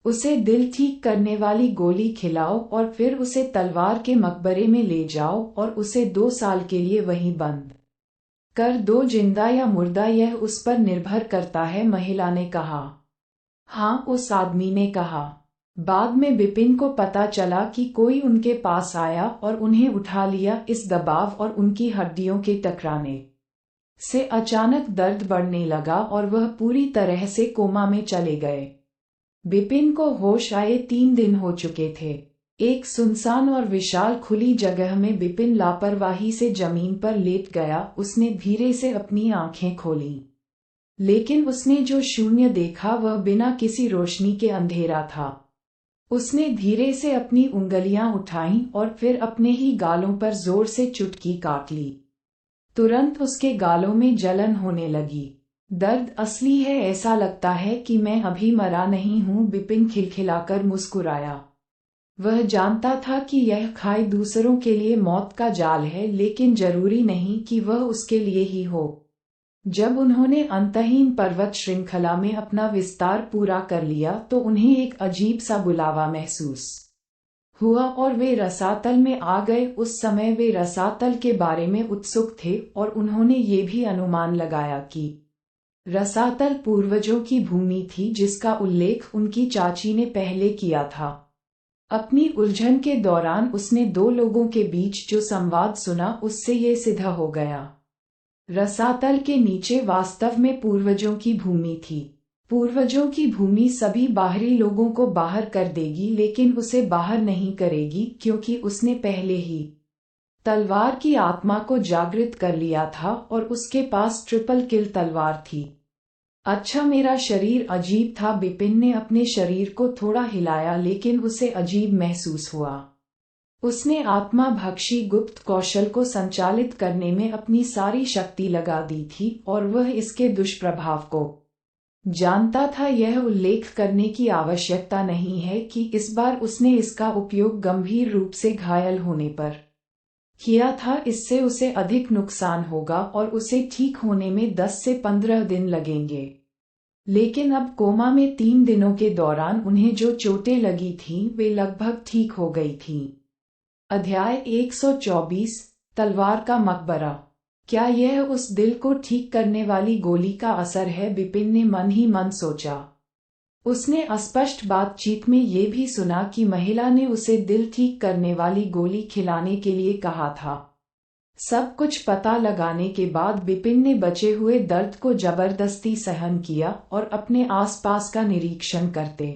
Speaker 2: उसे दिल ठीक करने वाली गोली खिलाओ और फिर उसे तलवार के मकबरे में ले जाओ और उसे 2 साल के लिए वहीं बंद कर दो। जिंदा या मुर्दा यह उस पर निर्भर करता है, महिला ने कहा। हाँ, उस आदमी ने कहा। बाद में बिपिन को पता चला कि कोई उनके पास आया और उन्हें उठा लिया। इस दबाव और उनकी हड्डियों के टकराने से अचानक दर्द बढ़ने लगा और वह पूरी तरह से कोमा में चले गए। बिपिन को होश आए 3 दिन हो चुके थे। एक सुनसान और विशाल खुली जगह में बिपिन लापरवाही से जमीन पर लेट गया। उसने धीरे से अपनी आंखें खोली, लेकिन उसने जो शून्य देखा वह बिना किसी रोशनी के अंधेरा था। उसने धीरे से अपनी उंगलियां उठाईं और फिर अपने ही गालों पर जोर से चुटकी काट ली। तुरंत उसके गालों में जलन होने लगी। दर्द असली है, ऐसा लगता है कि मैं अभी मरा नहीं हूं। बिपिन खिलखिलाकर मुस्कुराया। वह जानता था कि यह खाई दूसरों के लिए मौत का जाल है, लेकिन जरूरी नहीं कि वह उसके लिए ही हो। जब उन्होंने अंतहीन पर्वत श्रृंखला में अपना विस्तार पूरा कर लिया तो उन्हें एक अजीब सा बुलावा महसूस हुआ और वे रसातल में आ गए। उस समय वे रसातल के बारे में उत्सुक थे और उन्होंने ये भी अनुमान लगाया कि रसातल पूर्वजों की भूमि थी, जिसका उल्लेख उनकी चाची ने पहले किया था। अपनी उलझन के दौरान उसने 2 लोगों के बीच जो संवाद सुना उससे ये सिद्ध हो गया। रसातल के नीचे वास्तव में पूर्वजों की भूमि थी। पूर्वजों की भूमि सभी बाहरी लोगों को बाहर कर देगी, लेकिन उसे बाहर नहीं करेगी, क्योंकि उसने पहले ही तलवार की आत्मा को जागृत कर लिया था और उसके पास ट्रिपल किल तलवार थी। अच्छा, मेरा शरीर अजीब था। बिपिन ने अपने शरीर को थोड़ा हिलाया, लेकिन उसे अजीब महसूस हुआ। उसने आत्मा भक्षी गुप्त कौशल को संचालित करने में अपनी सारी शक्ति लगा दी थी और वह इसके दुष्प्रभाव को जानता था। यह उल्लेख करने की आवश्यकता नहीं है कि इस बार उसने इसका उपयोग गंभीर रूप से घायल होने पर किया था। इससे उसे अधिक नुकसान होगा और उसे ठीक होने में 10 से 15 दिन लगेंगे। लेकिन अब कोमा में 3 दिनों के दौरान उन्हें जो चोटें लगी थीं वे लगभग ठीक हो गई थीं। अध्याय 124 तलवार का मकबरा। क्या यह उस दिल को ठीक करने वाली गोली का असर है? बिपिन ने मन ही मन सोचा। उसने अस्पष्ट बातचीत में ये भी सुना कि महिला ने उसे दिल ठीक करने वाली गोली खिलाने के लिए कहा था। सब कुछ पता लगाने के बाद बिपिन ने बचे हुए दर्द को जबरदस्ती सहन किया और अपने आसपास का निरीक्षण करते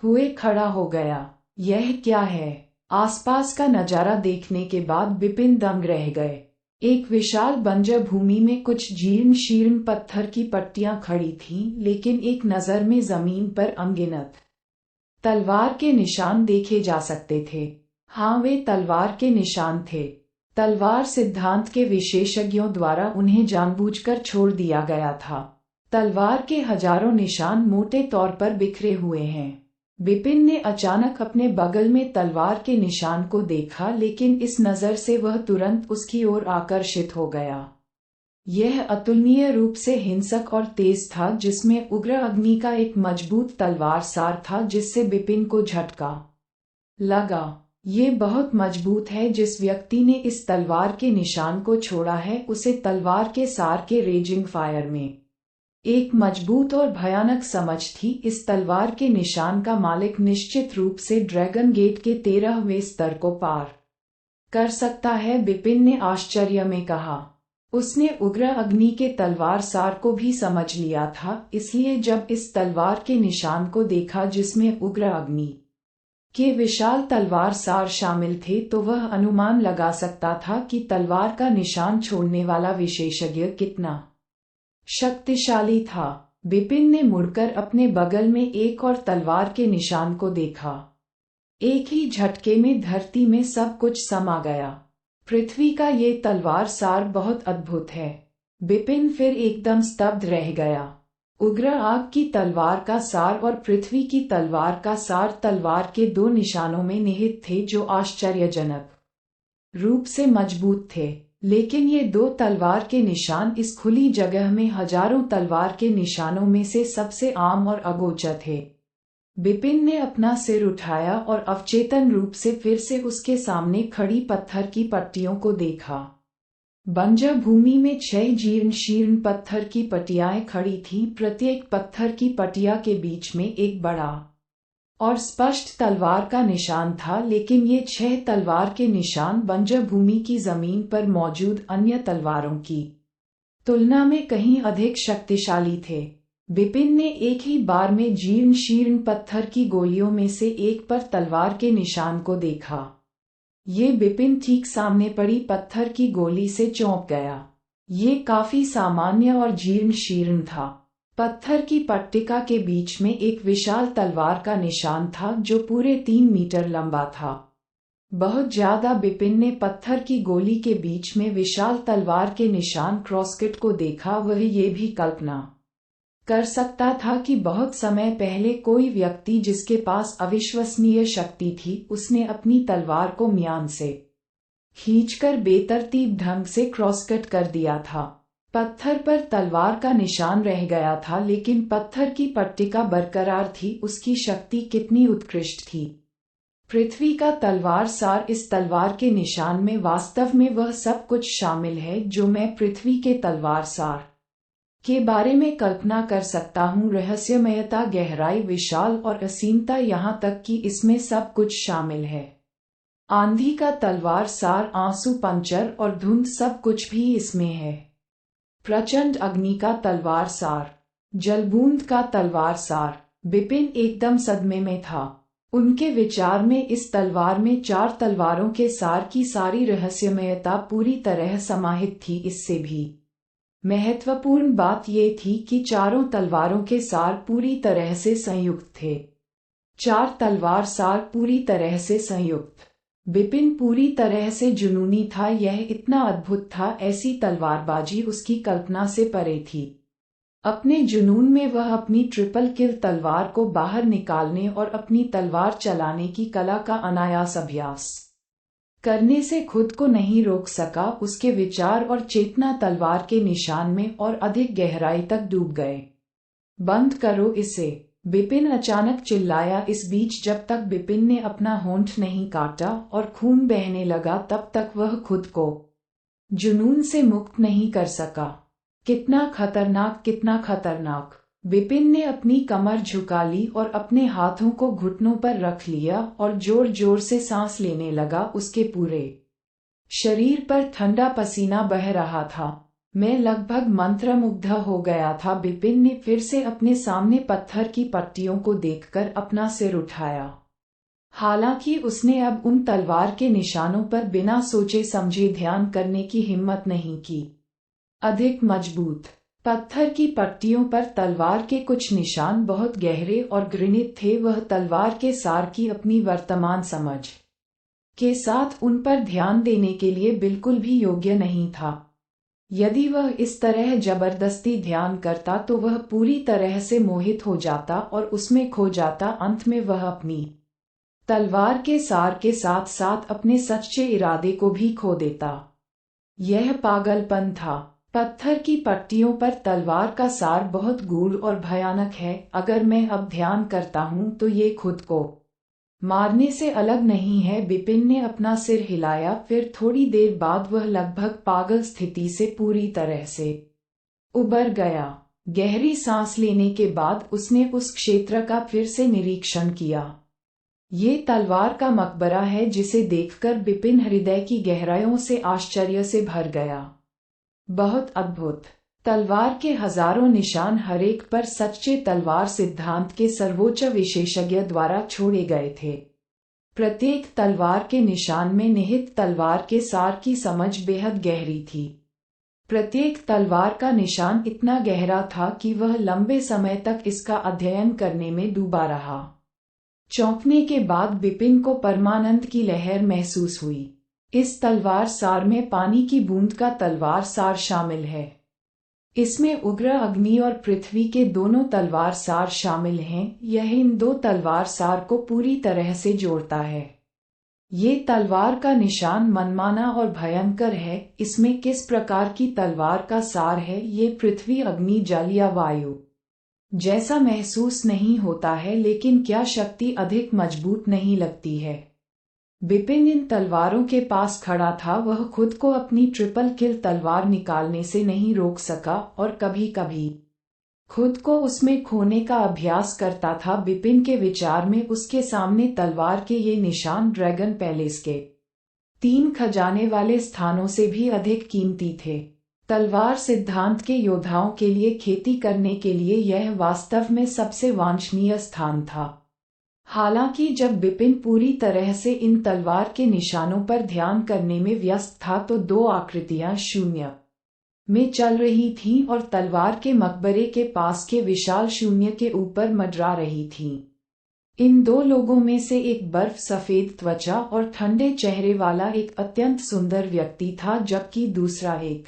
Speaker 2: हुए खड़ा हो गया। यह क्या है? आसपास का नजारा देखने के बाद बिपिन दंग रह गए। एक विशाल बंजर भूमि में कुछ जीर्ण शीर्ण पत्थर की पट्टियां खड़ी थीं, लेकिन एक नजर में जमीन पर अनगिनत तलवार के निशान देखे जा सकते थे। हाँ, वे तलवार के निशान थे। तलवार सिद्धांत के विशेषज्ञों द्वारा उन्हें जानबूझकर छोड़ दिया गया था। तलवार के हजारों निशान मोटे तौर पर बिखरे हुए हैं। विपिन ने अचानक अपने बगल में तलवार के निशान को देखा, लेकिन इस नजर से वह तुरंत उसकी ओर आकर्षित हो गया। यह अतुलनीय रूप से हिंसक और तेज था, जिसमें उग्र अग्नि का एक मजबूत तलवार सार था, जिससे विपिन को झटका लगा। ये बहुत मजबूत है। जिस व्यक्ति ने इस तलवार के निशान को छोड़ा है, उसे तलवार के सार के रेजिंग फायर में एक मजबूत और भयानक समझ थी। इस तलवार के निशान का मालिक निश्चित रूप से ड्रैगन गेट के 13वें स्तर को पार कर सकता है, विपिन ने आश्चर्य में कहा। उसने उग्र अग्नि के तलवार सार को भी समझ लिया था, इसलिए जब इस तलवार के निशान को देखा जिसमें उग्र अग्नि के विशाल तलवार सार शामिल थे, तो वह अनुमान लगा सकता था कि तलवार का निशान छोड़ने वाला विशेषज्ञ कितना शक्तिशाली था। विपिन ने मुड़कर अपने बगल में एक और तलवार के निशान को देखा। एक ही झटके में धरती में सब कुछ समा गया। पृथ्वी का ये तलवार सार बहुत अद्भुत है। विपिन फिर एकदम स्तब्ध रह गया। उग्र आग की तलवार का सार और पृथ्वी की तलवार का सार तलवार के दो निशानों में निहित थे, जो आश्चर्यजनक रूप से मजबूत थे। लेकिन ये दो तलवार के निशान इस खुली जगह में हजारों तलवार के निशानों में से सबसे आम और अगोचर थे। विपिन ने अपना सिर उठाया और अवचेतन रूप से फिर से उसके सामने खड़ी पत्थर की पट्टियों को देखा। बंजर भूमि में 6 जीर्ण शीर्ण पत्थर की पट्टियाएं खड़ी थीं। प्रत्येक पत्थर की पट्टिया के बीच में एक बड़ा और स्पष्ट तलवार का निशान था, लेकिन ये 6 तलवार के निशान बंजर भूमि की जमीन पर मौजूद अन्य तलवारों की तुलना में कहीं अधिक शक्तिशाली थे। विपिन ने एक ही बार में जीर्ण शीर्ण पत्थर की गोलियों में से एक पर तलवार के निशान को देखा। ये विपिन ठीक सामने पड़ी पत्थर की गोली से चौंक गया। ये काफी सामान्य और जीर्ण शीर्ण था। पत्थर की पट्टिका के बीच में एक विशाल तलवार का निशान था, जो पूरे 3 मीटर लंबा था। बहुत ज्यादा। विपिन ने पत्थर की गोली के बीच में विशाल तलवार के निशान क्रॉसकट को देखा। वह ये भी कल्पना कर सकता था कि बहुत समय पहले कोई व्यक्ति जिसके पास अविश्वसनीय शक्ति थी, उसने अपनी तलवार को म्यान से खींचकर बेतरतीब ढंग से क्रॉसकट कर दिया था। पत्थर पर तलवार का निशान रह गया था, लेकिन पत्थर की पट्टिका बरकरार थी। उसकी शक्ति कितनी उत्कृष्ट थी। पृथ्वी का तलवार सार इस तलवार के निशान में वास्तव में वह सब कुछ शामिल है जो मैं पृथ्वी के तलवार सार के बारे में कल्पना कर सकता हूँ। रहस्यमयता, गहराई, विशाल और असीमता, यहाँ तक कि इसमें सब कुछ शामिल है। आंधी का तलवार सार, आंसू, पंचर और धुंध, सब कुछ भी इसमें है। प्रचंड अग्नि का तलवार सार, जलबूंद का तलवार सार। विपिन एकदम सदमे में था। उनके विचार में इस तलवार में 4 तलवारों के सार की सारी रहस्यमयता पूरी तरह समाहित थी। इससे भी महत्वपूर्ण बात यह थी कि चारों तलवारों के सार पूरी तरह से संयुक्त थे। 4 तलवार सार पूरी तरह से संयुक्त। विपिन पूरी तरह से जुनूनी था। यह इतना अद्भुत था। ऐसी तलवारबाजी उसकी कल्पना से परे थी। अपने जुनून में वह अपनी ट्रिपल किल तलवार को बाहर निकालने और अपनी तलवार चलाने की कला का अनायास अभ्यास करने से खुद को नहीं रोक सका। उसके विचार और चेतना तलवार के निशान में और अधिक गहराई तक डूब गए। बंद करो इसे, विपिन अचानक चिल्लाया। इस बीच जब तक विपिन ने अपना होंठ नहीं काटा और खून बहने लगा, तब तक वह खुद को जुनून से मुक्त नहीं कर सका। कितना खतरनाक, कितना खतरनाक। विपिन ने अपनी कमर झुका ली और अपने हाथों को घुटनों पर रख लिया और जोर जोर से सांस लेने लगा। उसके पूरे शरीर पर ठंडा पसीना बह रहा था। मैं लगभग मंत्रमुग्ध हो गया था। विपिन ने फिर से अपने सामने पत्थर की पट्टियों को देखकर अपना सिर उठाया। हालांकि उसने अब उन तलवार के निशानों पर बिना सोचे समझे ध्यान करने की हिम्मत नहीं की। अधिक मजबूत पत्थर की पट्टियों पर तलवार के कुछ निशान बहुत गहरे और घृणित थे। वह तलवार के सार की अपनी वर्तमान समझ के साथ उन पर ध्यान देने के लिए बिल्कुल भी योग्य नहीं था। यदि वह इस तरह जबरदस्ती ध्यान करता तो वह पूरी तरह से मोहित हो जाता और उसमें खो जाता। अंत में वह अपनी तलवार के सार के साथ साथ अपने सच्चे इरादे को भी खो देता। यह पागलपन था। पत्थर की पट्टियों पर तलवार का सार बहुत गूढ़ और भयानक है। अगर मैं अब ध्यान करता हूँ तो ये खुद को मारने से अलग नहीं है। बिपिन ने अपना सिर हिलाया, फिर थोड़ी देर बाद वह लगभग पागल स्थिति से पूरी तरह से उबर गया। गहरी सांस लेने के बाद उसने उस क्षेत्र का फिर से निरीक्षण किया। ये तलवार का मकबरा है, जिसे देखकर बिपिन हृदय की गहराइयों से आश्चर्य से भर गया। बहुत अद्भुत। तलवार के हजारों निशान, हरेक पर सच्चे तलवार सिद्धांत के सर्वोच्च विशेषज्ञ द्वारा छोड़े गए थे। प्रत्येक तलवार के निशान में निहित तलवार के सार की समझ बेहद गहरी थी। प्रत्येक तलवार का निशान इतना गहरा था कि वह लंबे समय तक इसका अध्ययन करने में डूबा रहा। चौंकने के बाद बिपिन को परमानंद की लहर महसूस हुई। इस तलवार सार में पानी की बूंद का तलवार सार शामिल है। इसमें उग्र अग्नि और पृथ्वी के दोनों तलवार सार शामिल हैं। यह इन दो तलवार सार को पूरी तरह से जोड़ता है। ये तलवार का निशान मनमाना और भयंकर है। इसमें किस प्रकार की तलवार का सार है, ये पृथ्वी, अग्नि, जल या वायु जैसा महसूस नहीं होता है, लेकिन क्या शक्ति अधिक मजबूत नहीं लगती है? बिपिन इन तलवारों के पास खड़ा था। वह खुद को अपनी ट्रिपल किल तलवार निकालने से नहीं रोक सका और कभी कभी खुद को उसमें खोने का अभ्यास करता था। बिपिन के विचार में उसके सामने तलवार के ये निशान ड्रैगन पैलेस के 3 खजाने वाले स्थानों से भी अधिक कीमती थे। तलवार सिद्धांत के योद्धाओं के लिए खेती करने के लिए यह वास्तव में सबसे वांछनीय स्थान था। हालांकि जब बिपिन पूरी तरह से इन तलवार के निशानों पर ध्यान करने में व्यस्त था तो 2 आकृतियां शून्य में चल रही थीं और तलवार के मकबरे के पास के विशाल शून्य के ऊपर मंडरा रही थीं। इन 2 लोगों में से एक बर्फ सफेद त्वचा और ठंडे चेहरे वाला एक अत्यंत सुंदर व्यक्ति था, जबकि दूसरा एक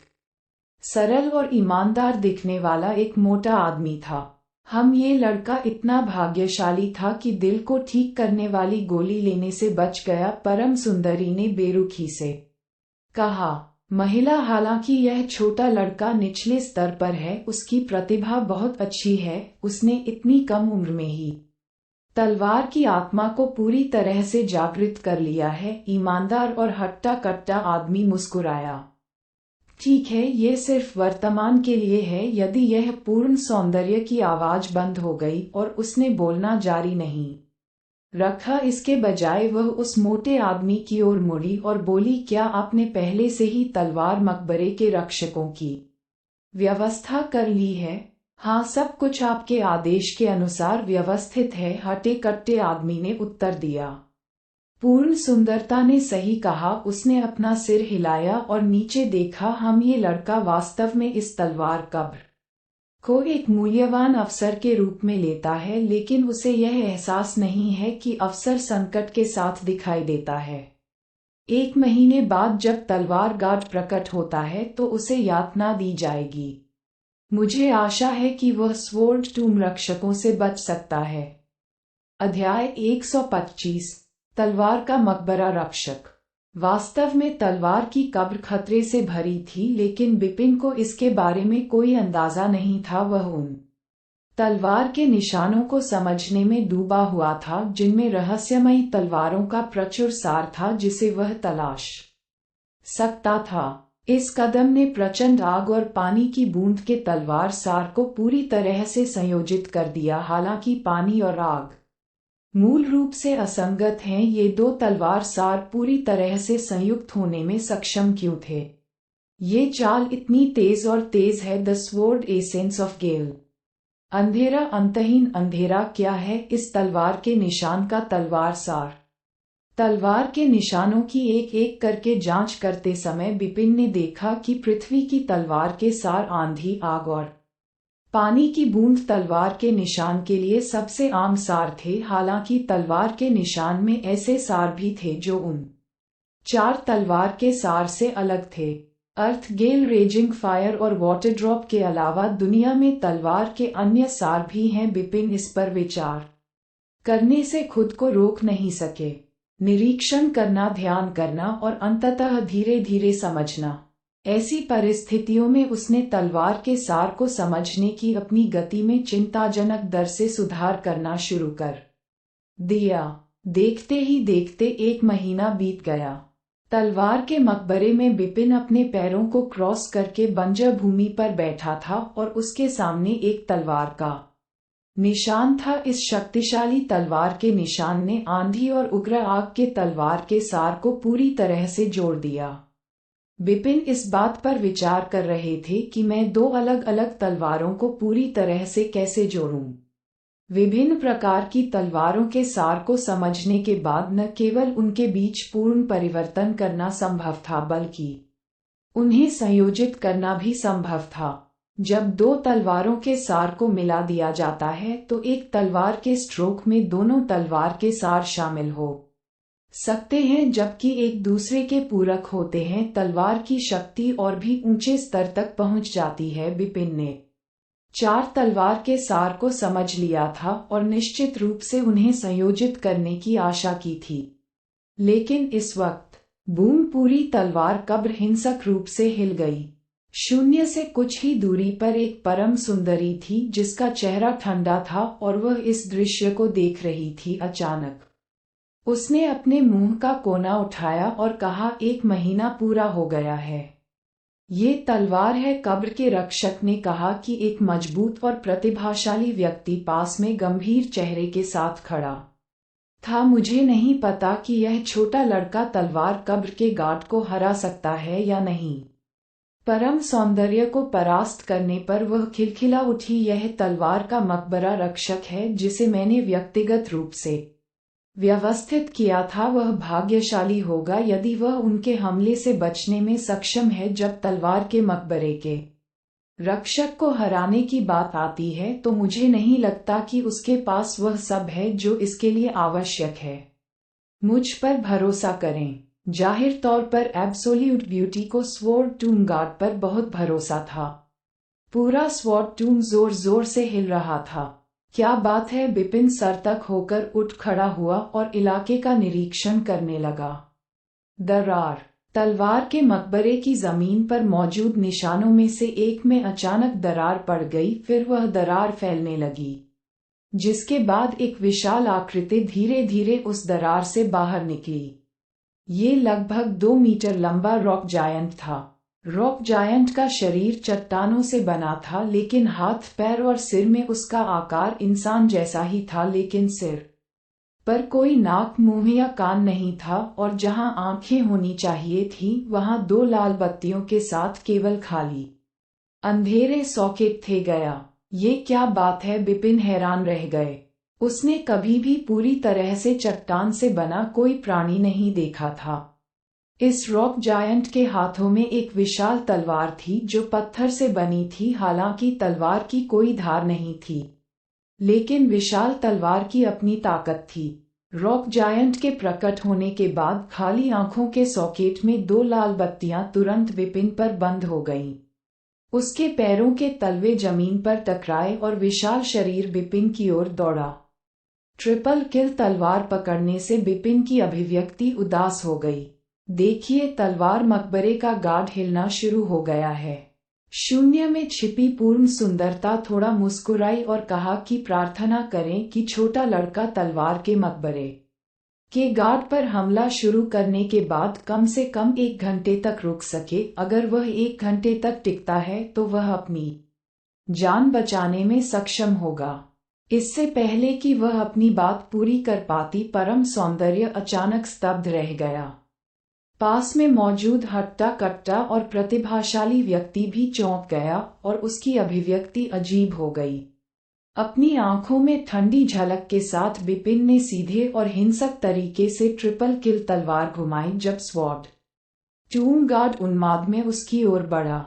Speaker 2: सरल और ईमानदार दिखने वाला एक मोटा आदमी था। ये लड़का इतना भाग्यशाली था कि दिल को ठीक करने वाली गोली लेने से बच गया, परम सुंदरी ने बेरुखी से कहा। महिला, हालांकि यह छोटा लड़का निचले स्तर पर है, उसकी प्रतिभा बहुत अच्छी है। उसने इतनी कम उम्र में ही तलवार की आत्मा को पूरी तरह से जागृत कर लिया है। ईमानदार और हट्टा कट्टा आदमी मुस्कुराया। ठीक है, ये सिर्फ वर्तमान के लिए है। यदि यह पूर्ण सौंदर्य की आवाज बंद हो गई और उसने बोलना जारी नहीं रखा, इसके बजाय वह उस मोटे आदमी की ओर मुड़ी और बोली, क्या आपने पहले से ही तलवार मकबरे के रक्षकों की व्यवस्था कर ली है? हाँ, सब कुछ आपके आदेश के अनुसार व्यवस्थित है, हटे कट्टे आदमी ने उत्तर दिया। पूर्ण सुंदरता ने सही कहा। उसने अपना सिर हिलाया और नीचे देखा। ये लड़का वास्तव में इस तलवार कब्र को एक मूल्यवान अवसर के रूप में लेता है, लेकिन उसे यह एहसास नहीं है कि अवसर संकट के साथ दिखाई देता है। 1 महीने बाद जब तलवार गार्ड प्रकट होता है तो उसे यातना दी जाएगी। मुझे आशा है कि वह स्वॉर्ड टूम रक्षकों से बच सकता है। अध्याय 125 तलवार का मकबरा रक्षक। वास्तव में तलवार की कब्र खतरे से भरी थी, लेकिन बिपिन को इसके बारे में कोई अंदाजा नहीं था। वह उन तलवार के निशानों को समझने में डूबा हुआ था, जिनमें रहस्यमयी तलवारों का प्रचुर सार था जिसे वह तलाश सकता था। इस कदम ने प्रचंड आग और पानी की बूंद के तलवार सार को पूरी तरह से संयोजित कर दिया। हालांकि पानी और आग मूल रूप से असंगत हैं, ये 2 तलवार सार पूरी तरह से संयुक्त होने में सक्षम क्यों थे? ये चाल इतनी तेज और तेज है। द स्वॉर्ड एसेंस ऑफ गेल। अंधेरा, अंतहीन अंधेरा क्या है? इस तलवार के निशान का तलवार सार। तलवार के निशानों की एक एक करके जांच करते समय बिपिन ने देखा कि पृथ्वी की तलवार के सार आंधी, आग और पानी की बूंद तलवार के निशान के लिए सबसे आम सार थे। हालांकि तलवार के निशान में ऐसे सार भी थे जो उन 4 तलवार के सार से अलग थे। अर्थ गेल, रेजिंग फायर और वाटर ड्रॉप के अलावा दुनिया में तलवार के अन्य सार भी हैं। बिपिन इस पर विचार करने से खुद को रोक नहीं सके। निरीक्षण करना, ध्यान करना और अंततः धीरे धीरे समझना। ऐसी परिस्थितियों में उसने तलवार के सार को समझने की अपनी गति में चिंताजनक दर से सुधार करना शुरू कर दिया। देखते ही देखते 1 महीना बीत गया। तलवार के मकबरे में बिपिन अपने पैरों को क्रॉस करके बंजर भूमि पर बैठा था और उसके सामने एक तलवार का निशान था। इस शक्तिशाली तलवार के निशान ने आंधी और उग्र आग के तलवार के सार को पूरी तरह से जोड़ दिया। बिपिन इस बात पर विचार कर रहे थे कि मैं 2 अलग अलग तलवारों को पूरी तरह से कैसे जोड़ूं। विभिन्न प्रकार की तलवारों के सार को समझने के बाद न केवल उनके बीच पूर्ण परिवर्तन करना संभव था, बल्कि उन्हें संयोजित करना भी संभव था। जब 2 तलवारों के सार को मिला दिया जाता है तो एक तलवार के स्ट्रोक में दोनों तलवार के सार शामिल हो सकते हैं, जबकि एक दूसरे के पूरक होते हैं। तलवार की शक्ति और भी ऊंचे स्तर तक पहुंच जाती है। बिपिन ने 4 तलवार के सार को समझ लिया था और निश्चित रूप से उन्हें संयोजित करने की आशा की थी। लेकिन इस वक्त बूम, पूरी तलवार कब्र हिंसक रूप से हिल गई। शून्य से कुछ ही दूरी पर एक परम सुंदरी थी जिसका चेहरा ठंडा था और वह इस दृश्य को देख रही थी। अचानक उसने अपने मुंह का कोना उठाया और कहा, 1 महीना पूरा हो गया है। ये तलवार है। कब्र के रक्षक ने कहा कि एक मजबूत और प्रतिभाशाली व्यक्ति पास में गंभीर चेहरे के साथ खड़ा था। मुझे नहीं पता कि यह छोटा लड़का तलवार कब्र के गार्ड को हरा सकता है या नहीं। परम सौंदर्य को परास्त करने पर वह खिलखिला उठी। यह तलवार का मकबरा रक्षक है जिसे मैंने व्यक्तिगत रूप से व्यवस्थित किया था। वह भाग्यशाली होगा यदि वह उनके हमले से बचने में सक्षम है। जब तलवार के मकबरे के रक्षक को हराने की बात आती है तो मुझे नहीं लगता कि उसके पास वह सब है जो इसके लिए आवश्यक है। मुझ पर भरोसा करें। जाहिर तौर पर एब्सोल्यूट ब्यूटी को स्वॉर्ड टूम गार्ड पर बहुत भरोसा था। पूरा स्वॉर्ड टूम जोर जोर से हिल रहा था। क्या बात है? बिपिन सर तक होकर उठ खड़ा हुआ और इलाके का निरीक्षण करने लगा। दरार। तलवार के मकबरे की जमीन पर मौजूद निशानों में से एक में अचानक दरार पड़ गई। फिर वह दरार फैलने लगी, जिसके बाद एक विशाल आकृति धीरे धीरे उस दरार से बाहर निकली। ये लगभग 2 मीटर लंबा रॉक जायंट था। रॉक जायंट का शरीर चट्टानों से बना था, लेकिन हाथ, पैर और सिर में उसका आकार इंसान जैसा ही था। लेकिन सिर पर कोई नाक, मुंह या कान नहीं था और जहां आंखें होनी चाहिए थी वहां 2 लाल बत्तियों के साथ केवल खाली अंधेरे सॉकेट थे। गया, ये क्या बात है? बिपिन हैरान रह गए। उसने कभी भी पूरी तरह से चट्टान से बना कोई प्राणी नहीं देखा था। इस रॉक जायंट के हाथों में एक विशाल तलवार थी जो पत्थर से बनी थी। हालांकि तलवार की कोई धार नहीं थी, लेकिन विशाल तलवार की अपनी ताकत थी। रॉक जायंट के प्रकट होने के बाद खाली आंखों के सॉकेट में 2 लाल बत्तियां तुरंत बिपिन पर बंद हो गईं। उसके पैरों के तलवे जमीन पर टकराए और विशाल शरीर बिपिन की ओर दौड़ा। ट्रिपल किल। तलवार पकड़ने से बिपिन की अभिव्यक्ति उदास हो गई। देखिए, तलवार मकबरे का गार्ड हिलना शुरू हो गया है। शून्य में छिपी पूर्ण सुंदरता थोड़ा मुस्कुराई और कहा कि प्रार्थना करें कि छोटा लड़का तलवार के मकबरे के गार्ड पर हमला शुरू करने के बाद कम से कम 1 घंटे तक रुक सके। अगर वह 1 घंटे तक टिकता है तो वह अपनी जान बचाने में सक्षम होगा। इससे पहले कि वह अपनी बात पूरी कर पाती, परम सौंदर्य अचानक स्तब्ध रह गया। पास में मौजूद हट्टा कट्टा और प्रतिभाशाली व्यक्ति भी चौंक गया और उसकी अभिव्यक्ति अजीब हो गई। अपनी आंखों में ठंडी झलक के साथ बिपिन ने सीधे और हिंसक तरीके से ट्रिपल किल तलवार घुमाई। जब स्वॉर्ड टूम गार्ड उन्माद में उसकी ओर बढ़ा,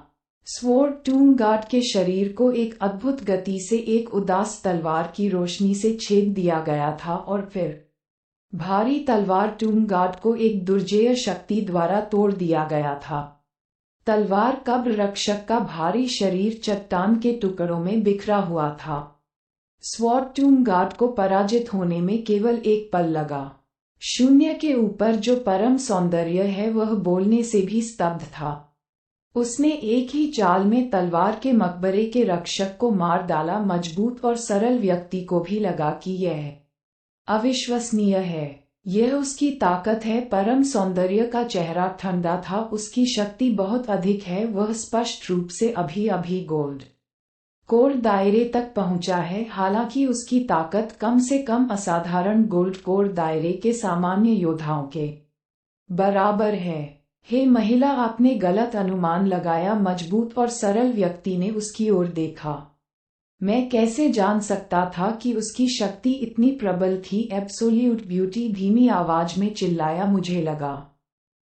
Speaker 2: स्वॉर्ड टूम गार्ड के शरीर को एक अद्भुत गति से एक उदास तलवार की रोशनी से छेद दिया गया था और फिर भारी तलवार टूम गार्ड को एक दुर्जेय शक्ति द्वारा तोड़ दिया गया था। तलवार कब्र रक्षक का भारी शरीर चट्टान के टुकड़ों में बिखरा हुआ था। स्वॉर्ड टूम गार्ड को पराजित होने में केवल एक पल लगा। शून्य के ऊपर जो परम सौंदर्य है वह बोलने से भी स्तब्ध था। उसने एक ही चाल में तलवार के मकबरे के रक्षक को मार डाला। मजबूत और सरल व्यक्ति को भी लगा कि यह अविश्वसनीय है। यह उसकी ताकत है। परम सौंदर्य का चेहरा ठंडा था। उसकी शक्ति बहुत अधिक है। वह स्पष्ट रूप से अभी अभी गोल्ड कोर दायरे तक पहुंचा है। हालांकि उसकी ताकत कम से कम असाधारण गोल्ड कोर दायरे के सामान्य योद्धाओं के बराबर है। हे महिला, आपने गलत अनुमान लगाया। मजबूत और सरल व्यक्ति ने उसकी ओर देखा। मैं कैसे जान सकता था कि उसकी शक्ति इतनी प्रबल थी? एब्सोल्यूट ब्यूटी धीमी आवाज में चिल्लाया। मुझे लगा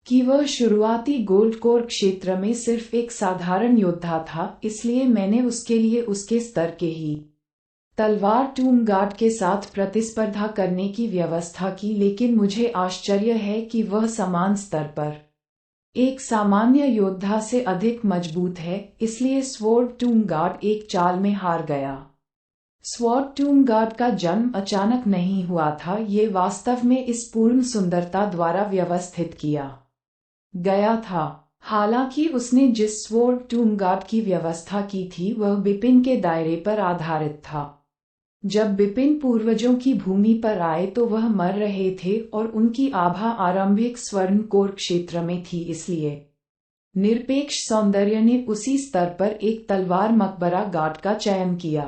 Speaker 2: कि वह शुरुआती गोल्ड कोर क्षेत्र में सिर्फ एक साधारण योद्धा था, इसलिए मैंने उसके लिए उसके स्तर के ही तलवार टूम गार्ड के साथ प्रतिस्पर्धा करने की व्यवस्था की। लेकिन मुझे आश्चर्य है कि वह समान स्तर पर एक सामान्य योद्धा से अधिक मजबूत है। इसलिए स्वॉर्ड टूम गार्ड एक चाल में हार गया। स्वॉर्ड टूम गार्ड का जन्म अचानक नहीं हुआ था। ये वास्तव में इस पूर्ण सुंदरता द्वारा व्यवस्थित किया गया था। हालांकि उसने जिस स्वॉर्ड टूम गार्ड की व्यवस्था की थी वह बिपिन के दायरे पर आधारित था। जब बिपिन पूर्वजों की भूमि पर आए तो वह मर रहे थे और उनकी आभा आरंभिक स्वर्ण कोर क्षेत्र में थी। इसलिए निरपेक्ष सौंदर्य ने उसी स्तर पर एक तलवार मकबरा गार्ड का चयन किया।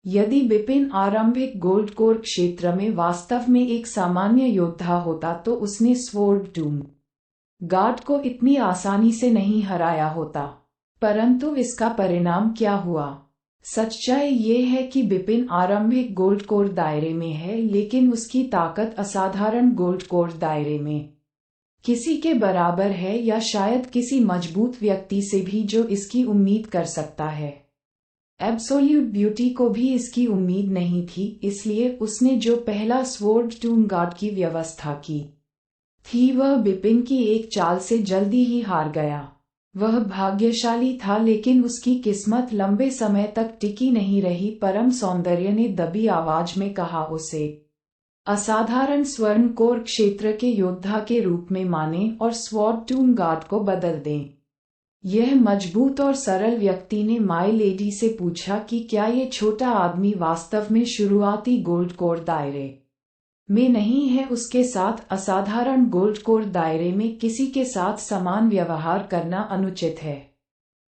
Speaker 2: यदि बिपिन आरंभिक गोल्ड कोर क्षेत्र में वास्तव में एक सामान्य योद्धा होता तो उसने स्वॉर्ड टूम गार्ड को इतनी आसानी से नहीं हराया होता। परंतु इसका परिणाम क्या हुआ? सच्चाई ये है कि बिपिन आरंभिक गोल्ड कोर दायरे में है, लेकिन उसकी ताकत असाधारण गोल्ड कोर दायरे में किसी के बराबर है, या शायद किसी मजबूत व्यक्ति से भी जो इसकी उम्मीद कर सकता है। एब्सोल्यूट ब्यूटी को भी इसकी उम्मीद नहीं थी, इसलिए उसने जो पहला स्वॉर्ड टूम गार्ड की व्यवस्था की थी वह बिपिन की एक चाल से जल्दी ही हार गया। वह भाग्यशाली था, लेकिन उसकी किस्मत लंबे समय तक टिकी नहीं रही। परम सौंदर्य ने दबी आवाज में कहा, उसे असाधारण स्वर्ण कोर क्षेत्र के योद्धा के रूप में माने और स्वॉर्ड टूम गार्ड को बदल दें। यह मजबूत और सरल व्यक्ति ने माय लेडी से पूछा कि क्या ये छोटा आदमी वास्तव में शुरुआती गोल्ड कोर दायरे में नहीं है? उसके साथ असाधारण गोल्ड कोर दायरे में किसी के साथ समान व्यवहार करना अनुचित है।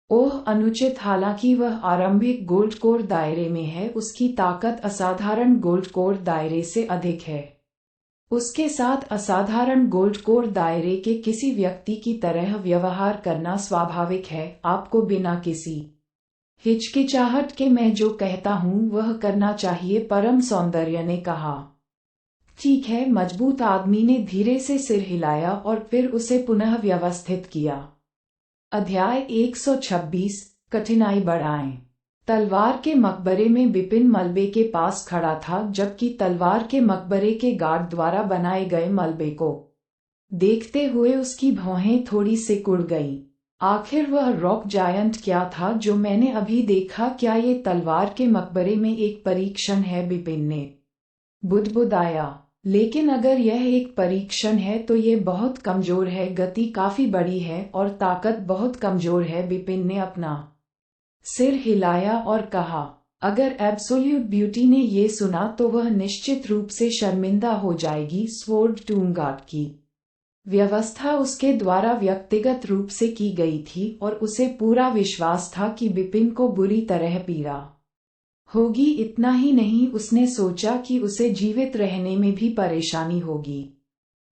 Speaker 2: ओह अनुचित, हालांकि वह आरंभिक गोल्ड कोर दायरे में है। उसकी ताकत असाधारण गोल्ड कोर दायरे से अधिक है। उसके साथ असाधारण गोल्ड कोर दायरे के किसी व्यक्ति की तरह व्यवहार करना स्वाभाविक है। आपको बिना किसी हिचकिचाहट के मैं जो कहता हूँ वह करना चाहिए, परम सौंदर्य ने कहा। ठीक है, मजबूत आदमी ने धीरे से सिर हिलाया और फिर उसे पुनः व्यवस्थित किया। अध्याय 126 कठिनाई बढ़ाएं। तलवार के मकबरे में बिपिन मलबे के पास खड़ा था, जबकि तलवार के मकबरे के गार्ड द्वारा बनाए गए मलबे को देखते हुए उसकी भौहें थोड़ी सिकुड़ गईं। आखिर वह रॉक जायंट क्या था जो मैंने अभी देखा? क्या ये तलवार के मकबरे में एक परीक्षण है? बिपिन ने बुदबुदाया। लेकिन अगर यह एक परीक्षण है तो ये बहुत कमजोर है। गति काफी बड़ी है और ताकत बहुत कमजोर है। बिपिन ने अपना सिर हिलाया और कहा। अगर एब्सोल्यूट ब्यूटी ने ये सुना तो वह निश्चित रूप से शर्मिंदा हो जाएगी। स्वॉर्ड टूम गार्ड की व्यवस्था उसके द्वारा व्यक्तिगत रूप से की गई थी और उसे पूरा विश्वास था कि बिपिन को बुरी तरह पीड़ा होगी। इतना ही नहीं, उसने सोचा कि उसे जीवित रहने में भी परेशानी होगी।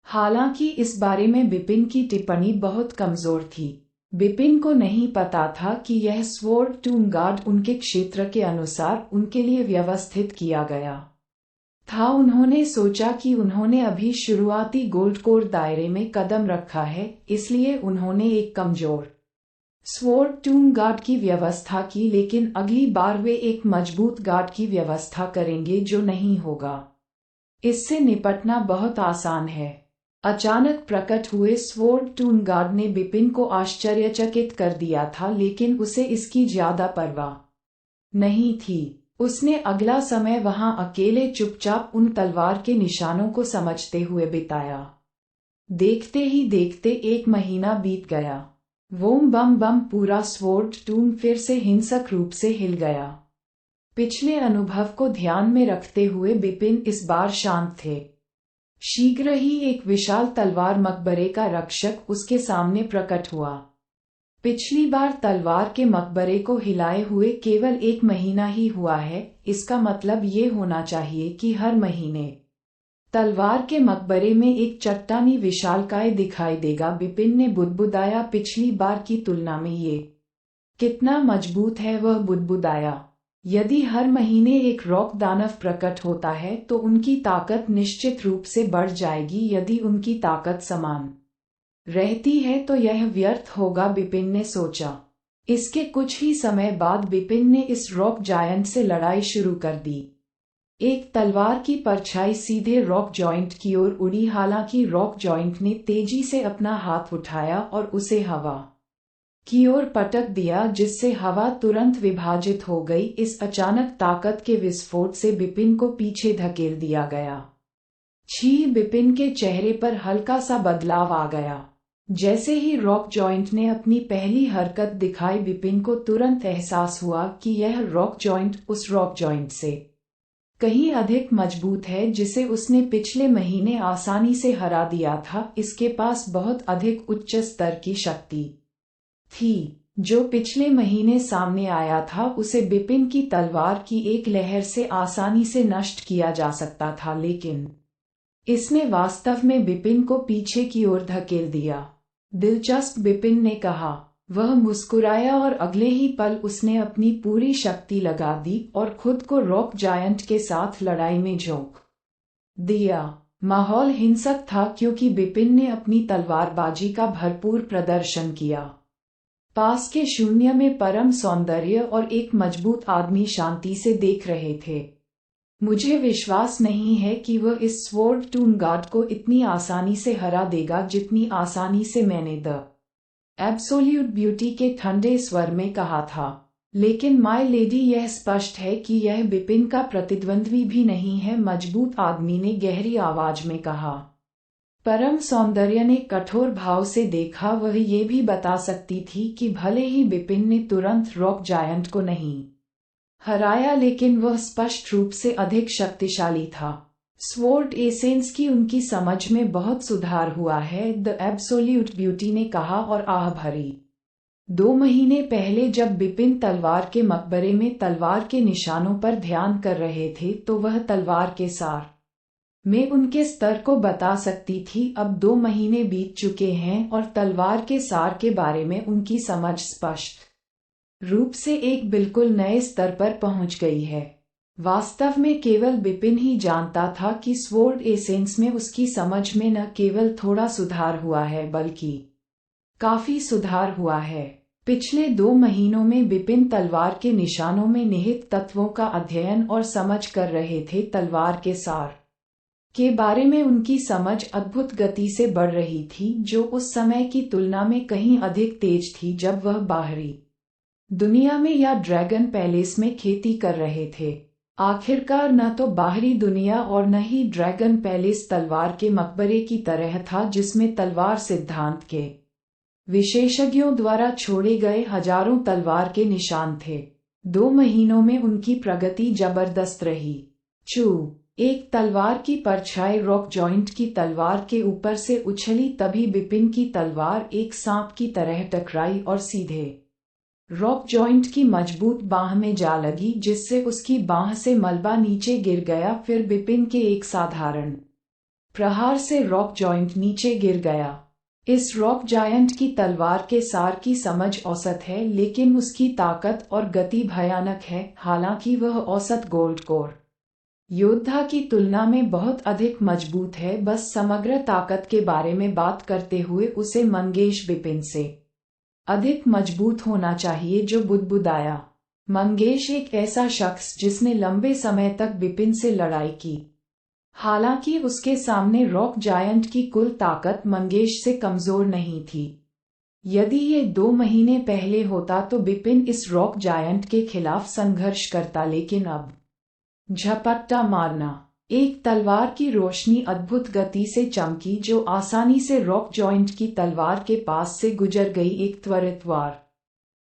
Speaker 2: हालांकि इस बारे में बिपिन की टिप्पणी बहुत कमजोर थी। बिपिन को नहीं पता था कि यह स्वॉर्ड टूम गार्ड उनके क्षेत्र के अनुसार उनके लिए व्यवस्थित किया गया था। उन्होंने सोचा कि उन्होंने अभी शुरुआती गोल्ड कोर दायरे में कदम रखा है, इसलिए उन्होंने एक कमजोर स्वॉर्ड टूम गार्ड की व्यवस्था की। लेकिन अगली बार वे एक मजबूत गार्ड की व्यवस्था करेंगे जो नहीं होगा। इससे निपटना बहुत आसान है। अचानक प्रकट हुए स्वॉर्ड टून गार्ड ने बिपिन को आश्चर्यचकित कर दिया था, लेकिन उसे इसकी ज्यादा परवाह नहीं थी। उसने अगला समय वहां अकेले चुपचाप उन तलवार के निशानों को समझते हुए बिताया। देखते ही देखते 1 महीना बीत गया। वोम बम बम पूरा स्वॉर्ड टून फिर से हिंसक रूप से हिल गया। पिछले अनुभव को ध्यान में रखते हुए बिपिन इस बार शांत थे। शीघ्र ही एक विशाल तलवार मकबरे का रक्षक उसके सामने प्रकट हुआ। पिछली बार तलवार के मकबरे को हिलाए हुए केवल 1 महीना ही हुआ है, इसका मतलब ये होना चाहिए कि हर महीने तलवार के मकबरे में एक चट्टानी विशालकाय दिखाई देगा। बिपिन ने बुदबुदाया, पिछली बार की तुलना में ये कितना मजबूत है। वह बुदबुदाया, यदि हर महीने एक रॉक दानव प्रकट होता है तो उनकी ताकत निश्चित रूप से बढ़ जाएगी। यदि उनकी ताकत समान रहती है तो यह व्यर्थ होगा, बिपिन ने सोचा। इसके कुछ ही समय बाद बिपिन ने इस रॉक जायंट से लड़ाई शुरू कर दी। एक तलवार की परछाई सीधे रॉक जॉइंट की ओर उड़ी। हालांकि रॉक जॉइंट ने तेजी से अपना हाथ उठाया और उसे हवा की ओर पटक दिया, जिससे हवा तुरंत विभाजित हो गई। इस अचानक ताकत के विस्फोट से बिपिन को पीछे धकेल दिया गया। छी! बिपिन के चेहरे पर हल्का सा बदलाव आ गया। जैसे ही रॉक जॉइंट ने अपनी पहली हरकत दिखाई, बिपिन को तुरंत एहसास हुआ कि यह रॉक जॉइंट उस रॉक जॉइंट से कहीं अधिक मजबूत है जिसे उसने पिछले महीने आसानी से हरा दिया था। इसके पास बहुत अधिक उच्च स्तर की शक्ति थी। जो पिछले महीने सामने आया था उसे बिपिन की तलवार की एक लहर से आसानी से नष्ट किया जा सकता था, लेकिन इसने वास्तव में बिपिन को पीछे की ओर धकेल दिया। दिलचस्प, बिपिन ने कहा। वह मुस्कुराया और अगले ही पल उसने अपनी पूरी शक्ति लगा दी और खुद को रॉक जायंट के साथ लड़ाई में झोंक दिया। माहौल हिंसक था क्योंकि बिपिन ने अपनी तलवारबाजी का भरपूर प्रदर्शन किया। पास के शून्य में परम सौंदर्य और एक मजबूत आदमी शांति से देख रहे थे। मुझे विश्वास नहीं है कि वह इस स्वॉर्ड टून गार्ड को इतनी आसानी से हरा देगा जितनी आसानी से मैंने द एब्सोल्यूट ब्यूटी के ठंडे स्वर में कहा था। लेकिन माय लेडी, यह स्पष्ट है कि यह बिपिन का प्रतिद्वंद्वी भी नहीं है, मजबूत आदमी ने गहरी आवाज में कहा। परम सौंदर्य ने कठोर भाव से देखा। वह ये भी बता सकती थी कि भले ही बिपिन ने तुरंत रॉक जायंट को नहीं हराया, लेकिन वह स्पष्ट रूप से अधिक शक्तिशाली था। स्वॉर्ड एसेंस की उनकी समझ में बहुत सुधार हुआ है, द एब्सोल्यूट ब्यूटी ने कहा और आह भरी। 2 महीने पहले जब बिपिन तलवार के मकबरे में तलवार के निशानों पर ध्यान कर रहे थे तो वह तलवार के सार में उनके स्तर को बता सकती थी। अब 2 महीने बीत चुके हैं और तलवार के सार के बारे में उनकी समझ स्पष्ट रूप से एक बिल्कुल नए स्तर पर पहुंच गई है। वास्तव में केवल बिपिन ही जानता था कि स्वॉर्ड एसेंस में उसकी समझ में न केवल थोड़ा सुधार हुआ है बल्कि काफी सुधार हुआ है। पिछले 2 महीनों में बिपिन तलवार के निशानों में निहित तत्वों का अध्ययन और समझ कर रहे थे। तलवार के सार के बारे में उनकी समझ अद्भुत गति से बढ़ रही थी, जो उस समय की तुलना में कहीं अधिक तेज थी जब वह बाहरी दुनिया में या ड्रैगन पैलेस में खेती कर रहे थे। आखिरकार न तो बाहरी दुनिया और न ही ड्रैगन पैलेस तलवार के मकबरे की तरह था, जिसमें तलवार सिद्धांत के विशेषज्ञों द्वारा छोड़े गए हजारों तलवार के निशान थे। 2 महीनों में उनकी प्रगति जबरदस्त रही। एक तलवार की परछाई रॉक जॉइंट की तलवार के ऊपर से उछली, तभी बिपिन की तलवार एक सांप की तरह टकराई और सीधे रॉक जॉइंट की मजबूत बांह में जा लगी, जिससे उसकी बांह से मलबा नीचे गिर गया। फिर बिपिन के एक साधारण प्रहार से रॉक जॉइंट नीचे गिर गया। इस रॉक जायंट की तलवार के सार की समझ औसत है, लेकिन उसकी ताकत और गति भयानक है। हालांकि वह औसत गोल्ड कोर योद्धा की तुलना में बहुत अधिक मजबूत है। बस समग्र ताकत के बारे में बात करते हुए उसे मंगेश बिपिन से अधिक मजबूत होना चाहिए। जो बुदबुदाया। मंगेश एक ऐसा शख्स जिसने लंबे समय तक बिपिन से लड़ाई की हालांकि उसके सामने रॉक जायंट की कुल ताकत मंगेश से कमजोर नहीं थी। यदि ये 2 महीने पहले होता तो बिपिन इस रॉक जायंट के खिलाफ संघर्ष करता, लेकिन अब झपट्टा मारना। एक तलवार की रोशनी अद्भुत गति से चमकी जो आसानी से रॉक जॉइंट की तलवार के पास से गुजर गई। एक त्वरित वार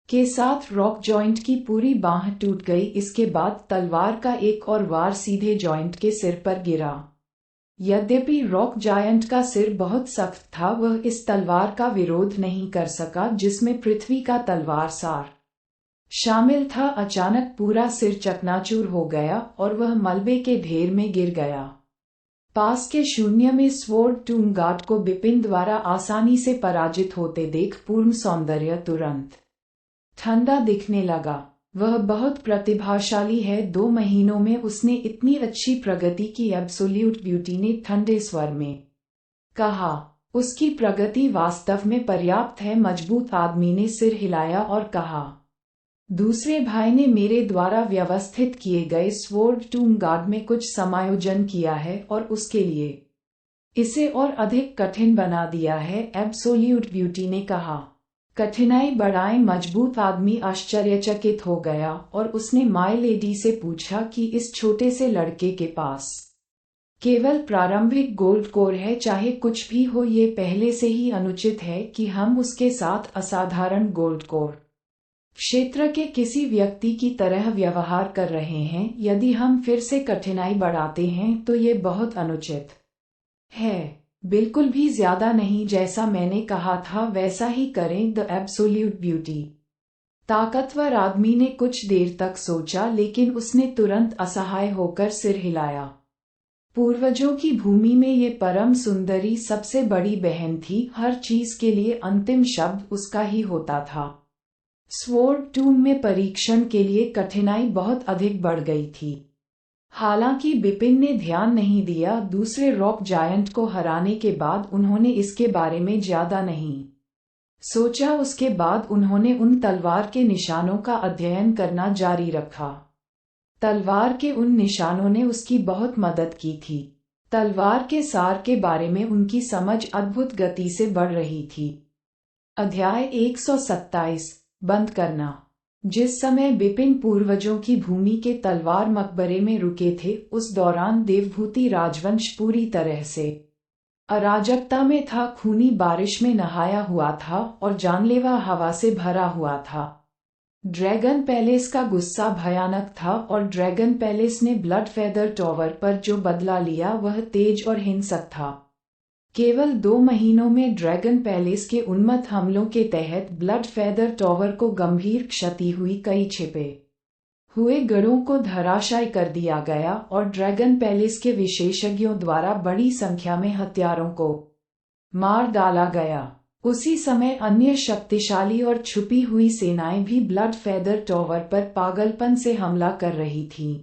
Speaker 2: के साथ रॉक जॉइंट की पूरी बांह टूट गई। इसके बाद तलवार का एक और वार सीधे जॉइंट के सिर पर गिरा। यद्यपि रॉक जायंट का सिर बहुत सख्त था, वह इस तलवार का विरोध नहीं कर सका जिसमें पृथ्वी का तलवार सार शामिल था। अचानक पूरा सिर चकनाचूर हो गया और वह मलबे के ढेर में गिर गया। पास के शून्य में स्वॉर्ड टूम गार्ड को बिपिन द्वारा आसानी से पराजित होते देख पूर्ण सौंदर्य तुरंत ठंडा दिखने लगा। वह बहुत प्रतिभाशाली है। 2 महीनों में उसने इतनी अच्छी प्रगति की, एब्सोल्यूट ब्यूटी ने ठंडे स्वर में कहा। उसकी प्रगति वास्तव में पर्याप्त है। मजबूत आदमी ने सिर हिलाया और कहा। दूसरे भाई ने मेरे द्वारा व्यवस्थित किए गए स्वॉर्ड टूम गार्ड में कुछ समायोजन किया है और उसके लिए इसे और अधिक कठिन बना दिया है, एब्सोल्यूट ब्यूटी ने कहा। कठिनाई बढ़ाएं। मजबूत आदमी आश्चर्यचकित हो गया और उसने माय लेडी से पूछा कि इस छोटे से लड़के के पास केवल प्रारंभिक गोल्ड कोर है। चाहे कुछ भी हो, ये पहले से ही अनुचित है कि हम उसके साथ असाधारण गोल्ड कोर क्षेत्र के किसी व्यक्ति की तरह व्यवहार कर रहे हैं। यदि हम फिर से कठिनाई बढ़ाते हैं तो ये बहुत अनुचित है। बिल्कुल भी ज्यादा नहीं। जैसा मैंने कहा था वैसा ही करें, द एब्सोल्यूट ब्यूटी। ताकतवर आदमी ने कुछ देर तक सोचा, लेकिन उसने तुरंत असहाय होकर सिर हिलाया। पूर्वजों की भूमि में ये परम सुंदरी सबसे बड़ी बहन थी। हर चीज के लिए अंतिम शब्द उसका ही होता था। स्वॉर्ड टूम में परीक्षण के लिए कठिनाई बहुत अधिक बढ़ गई थी। हालांकि बिपिन ने ध्यान नहीं दिया। दूसरे रॉक जायंट को हराने के बाद उन्होंने इसके बारे में ज्यादा नहीं सोचा। उसके बाद उन्होंने उन तलवार के निशानों का अध्ययन करना जारी रखा। तलवार के उन निशानों ने उसकी बहुत मदद की थी। तलवार के सार के बारे में उनकी समझ अद्भुत गति से बढ़ रही थी। अध्याय 127 बंद करना। जिस समय बिपिन पूर्वजों की भूमि के तलवार मकबरे में रुके थे, उस दौरान देवभूति राजवंश पूरी तरह से अराजकता में था। खूनी बारिश में नहाया हुआ था और जानलेवा हवा से भरा हुआ था। ड्रैगन पैलेस का गुस्सा भयानक था और ड्रैगन पैलेस ने ब्लड फेदर टॉवर पर जो बदला लिया वह तेज और हिंसक था। केवल 2 महीनों में ड्रैगन पैलेस के उन्मत्त हमलों के तहत ब्लड फेदर टॉवर को गंभीर क्षति हुई। कई छिपे हुए गढ़ों को धराशायी कर दिया गया और ड्रैगन पैलेस के विशेषज्ञों द्वारा बड़ी संख्या में हत्यारों को मार डाला गया। उसी समय अन्य शक्तिशाली और छुपी हुई सेनाएं भी ब्लड फेदर टॉवर पर पागलपन से हमला कर रही थीं।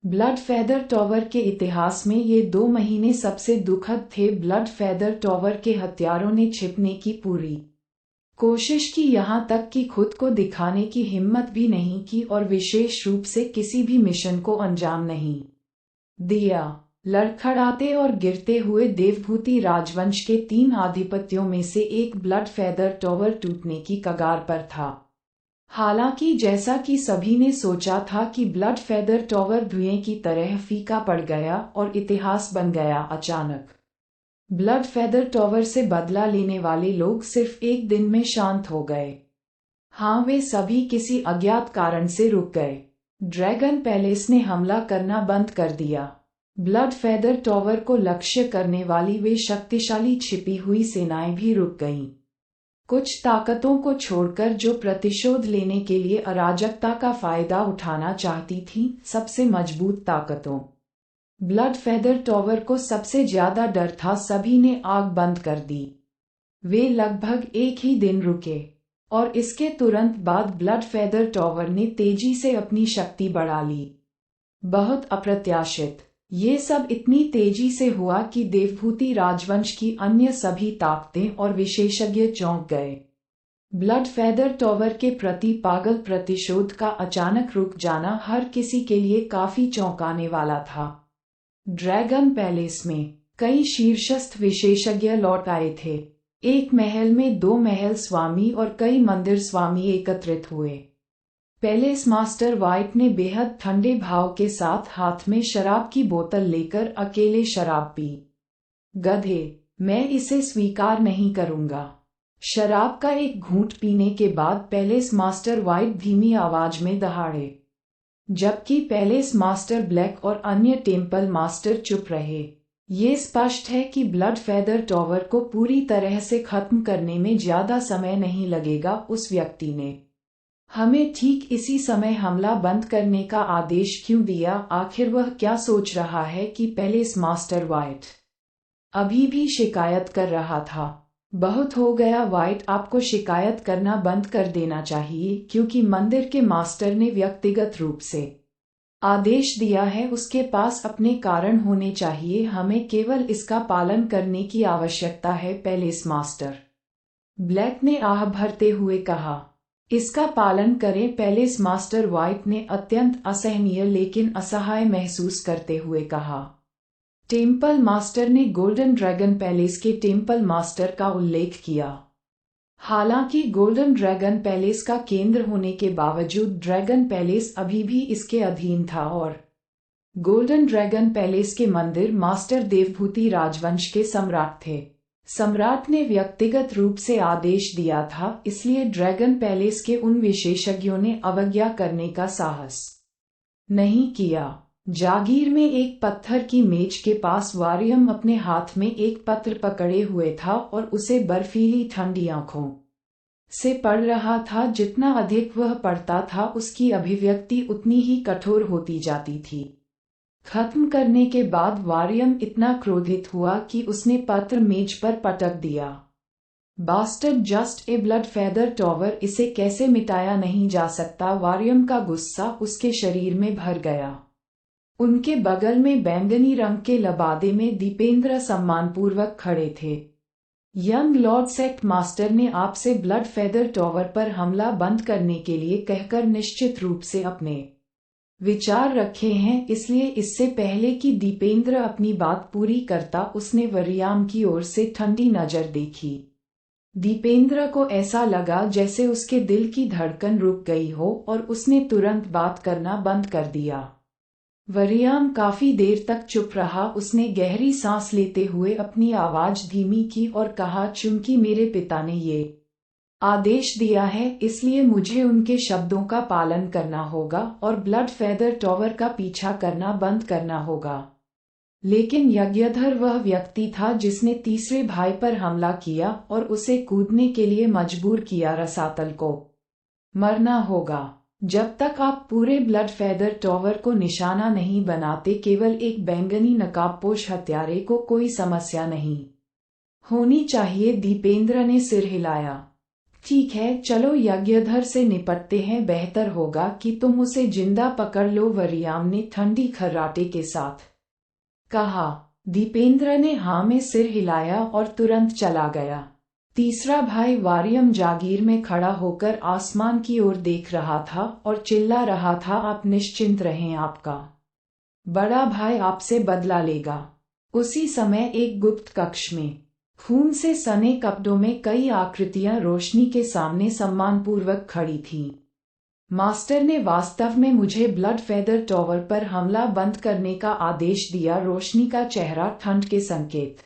Speaker 2: ब्लड फेदर टॉवर के इतिहास में ये 2 महीने सबसे दुखद थे। ब्लड फेदर टॉवर के हत्यारों ने छिपने की पूरी कोशिश की, यहाँ तक कि खुद को दिखाने की हिम्मत भी नहीं की और विशेष रूप से किसी भी मिशन को अंजाम नहीं दिया। लड़खड़ाते और गिरते हुए देवभूति राजवंश के 3 आधिपत्यों में से एक ब्लड फेदर टॉवर टूटने की कगार पर था। हालांकि जैसा कि सभी ने सोचा था कि ब्लड फेदर टॉवर धुएं की तरह फीका पड़ गया और इतिहास बन गया, अचानक ब्लड फेदर टॉवर से बदला लेने वाले लोग सिर्फ एक दिन में शांत हो गए। हाँ, वे सभी किसी अज्ञात कारण से रुक गए। ड्रैगन पैलेस ने हमला करना बंद कर दिया। ब्लड फेदर टॉवर को लक्ष्य करने वाली वे शक्तिशाली छिपी हुई सेनाएं भी रुक गईं। कुछ ताकतों को छोड़कर जो प्रतिशोध लेने के लिए अराजकता का फायदा उठाना चाहती थीं, सबसे मजबूत ताकतों ब्लड फेदर टॉवर को सबसे ज्यादा डर था। सभी ने आग बंद कर दी। वे लगभग एक ही दिन रुके और इसके तुरंत बाद ब्लड फेदर टॉवर ने तेजी से अपनी शक्ति बढ़ा ली। बहुत अप्रत्याशित ये सब इतनी तेजी से हुआ कि देवभूति राजवंश की अन्य सभी ताकतें और विशेषज्ञ चौंक गए। ब्लड फेदर टॉवर के प्रति पागल प्रतिशोध का अचानक रुक जाना हर किसी के लिए काफी चौंकाने वाला था। ड्रैगन पैलेस में कई शीर्षस्थ विशेषज्ञ लौट आए थे। एक महल में 2 महल स्वामी और कई मंदिर स्वामी एकत्रित हुए। पैलेस मास्टर व्हाइट ने बेहद ठंडे भाव के साथ हाथ में शराब की बोतल लेकर अकेले शराब पी। गधे, मैं इसे स्वीकार नहीं करूंगा। शराब का एक घूंट पीने के बाद पैलेस मास्टर व्हाइट धीमी आवाज में दहाड़े, जबकि पैलेस मास्टर ब्लैक और अन्य टेम्पल मास्टर चुप रहे। ये स्पष्ट है कि ब्लड फेदर टॉवर को पूरी तरह से खत्म करने में ज्यादा समय नहीं लगेगा। उस व्यक्ति ने हमें ठीक इसी समय हमला बंद करने का आदेश क्यों दिया? आखिर वह क्या सोच रहा है कि पैलेस मास्टर व्हाइट अभी भी शिकायत कर रहा था। बहुत हो गया व्हाइट, आपको शिकायत करना बंद कर देना चाहिए, क्योंकि मंदिर के मास्टर ने व्यक्तिगत रूप से आदेश दिया है। उसके पास अपने कारण होने चाहिए, हमें केवल इसका पालन करने की आवश्यकता है। पैलेस मास्टर ब्लैक ने आह भरते हुए कहा, इसका पालन करें। पैलेस मास्टर व्हाइट ने अत्यंत असहनीय लेकिन असहाय महसूस करते हुए कहा। टेम्पल मास्टर ने गोल्डन ड्रैगन पैलेस के टेम्पल मास्टर का उल्लेख किया। हालांकि गोल्डन ड्रैगन पैलेस का केंद्र होने के बावजूद ड्रैगन पैलेस अभी भी इसके अधीन था और गोल्डन ड्रैगन पैलेस के मंदिर मास्टर देवभूति राजवंश के सम्राट थे। सम्राट ने व्यक्तिगत रूप से आदेश दिया था, इसलिए ड्रैगन पैलेस के उन विशेषज्ञों ने अवज्ञा करने का साहस नहीं किया। जागीर में एक पत्थर की मेज के पास वारियम अपने हाथ में एक पत्र पकड़े हुए था और उसे बर्फीली ठंडी आंखों से पढ़ रहा था। जितना अधिक वह पढ़ता था, उसकी अभिव्यक्ति उतनी ही कठोर होती जाती थी। खत्म करने के बाद वारियम इतना क्रोधित हुआ कि उसने पत्र मेज पर पटक दिया। Bastard, just a blood feather tower, इसे कैसे मिटाया नहीं जा सकता? वारियम का गुस्सा उसके शरीर में भर गया। उनके बगल में बैंगनी रंग के लबादे में दीपेंद्र सम्मानपूर्वक खड़े थे। यंग लॉर्ड सेक्ट मास्टर ने आपसे ब्लड फेदर टॉवर पर हमला बंद करने के लिए कहकर निश्चित रूप से अपने विचार रखे हैं, इसलिए इससे पहले कि दीपेंद्र अपनी बात पूरी करता, उसने वरियाम की ओर से ठंडी नजर देखी। दीपेंद्र को ऐसा लगा जैसे उसके दिल की धड़कन रुक गई हो और उसने तुरंत बात करना बंद कर दिया। वरियाम काफी देर तक चुप रहा। उसने गहरी सांस लेते हुए अपनी आवाज धीमी की और कहा, चूंकि मेरे पिता ने ये आदेश दिया है, इसलिए मुझे उनके शब्दों का पालन करना होगा और ब्लड फेदर टॉवर का पीछा करना बंद करना होगा। लेकिन यज्ञधर वह व्यक्ति था जिसने तीसरे भाई पर हमला किया और उसे कूदने के लिए मजबूर किया। रसातल को मरना होगा। जब तक आप पूरे ब्लड फेदर टॉवर को निशाना नहीं बनाते, केवल एक बैंगनी नकाबपोश हत्यारे को कोई समस्या नहीं होनी चाहिए। दीपेंद्र ने सिर हिलाया। ठीक है, चलो यज्ञधर से निपटते हैं। बेहतर होगा कि तुम उसे जिंदा पकड़ लो, वरियाम ने ठंडी खर्राटे के साथ कहा। दीपेंद्र ने हाँ में सिर हिलाया और तुरंत चला गया। तीसरा भाई वारियम जागीर में खड़ा होकर आसमान की ओर देख रहा था और चिल्ला रहा था, आप निश्चिंत रहें, आपका बड़ा भाई आपसे बदला लेगा। उसी समय एक गुप्त कक्ष में खून से सने कपड़ों में कई आकृतियां रोशनी के सामने सम्मानपूर्वक खड़ी थीं। मास्टर ने वास्तव में मुझे ब्लड फेदर टॉवर पर हमला बंद करने का आदेश दिया। रोशनी का चेहरा ठंड के संकेत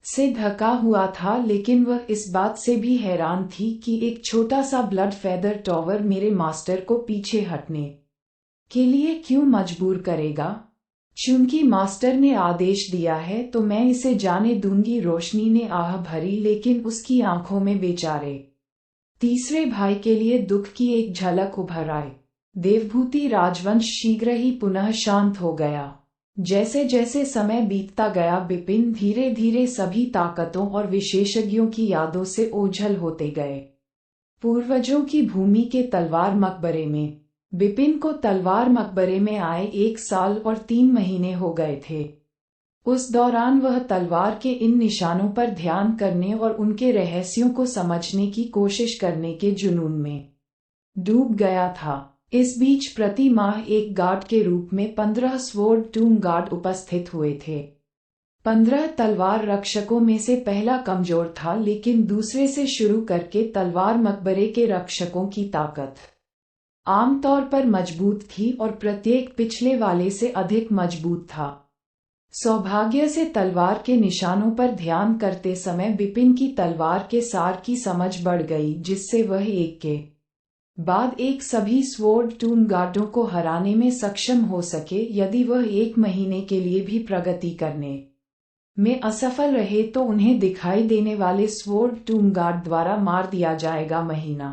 Speaker 2: से ढका हुआ था, लेकिन वह इस बात से भी हैरान थी कि एक छोटा सा ब्लड फेदर टॉवर मेरे मास्टर को पीछे हटने के लिए क्यों मजबूर करेगा। चूंकि मास्टर ने आदेश दिया है तो मैं इसे जाने दूंगी। रोशनी ने आह भरी, लेकिन उसकी आंखों में बेचारे तीसरे भाई के लिए दुख की एक झलक उभर आई। देवभूति राजवंश शीघ्र ही पुनः शांत हो गया। जैसे जैसे समय बीतता गया, बिपिन धीरे धीरे सभी ताकतों और विशेषज्ञों की यादों से ओझल होते गए। पूर्वजों की भूमि के तलवार मकबरे में बिपिन को तलवार मकबरे में आए 1 साल और 3 महीने हो गए थे। उस दौरान वह तलवार के इन निशानों पर ध्यान करने और उनके रहस्यों को समझने की कोशिश करने के जुनून में डूब गया था। इस बीच प्रति माह एक गार्ड के रूप में 15 स्वॉर्ड टूम गार्ड उपस्थित हुए थे। 15 तलवार रक्षकों में से पहला कमजोर था, लेकिन दूसरे से शुरू करके तलवार मकबरे के रक्षकों की ताकत आमतौर पर मजबूत थी और प्रत्येक पिछले वाले से अधिक मजबूत था। सौभाग्य से तलवार के निशानों पर ध्यान करते समय बिपिन की तलवार के सार की समझ बढ़ गई, जिससे वह एक के बाद एक सभी स्वॉर्ड टूम गार्डों को हराने में सक्षम हो सके। यदि वह 1 महीने के लिए भी प्रगति करने में असफल रहे तो उन्हें दिखाई देने वाले स्वॉर्ड टूम गार्ड द्वारा मार दिया जाएगा। महीना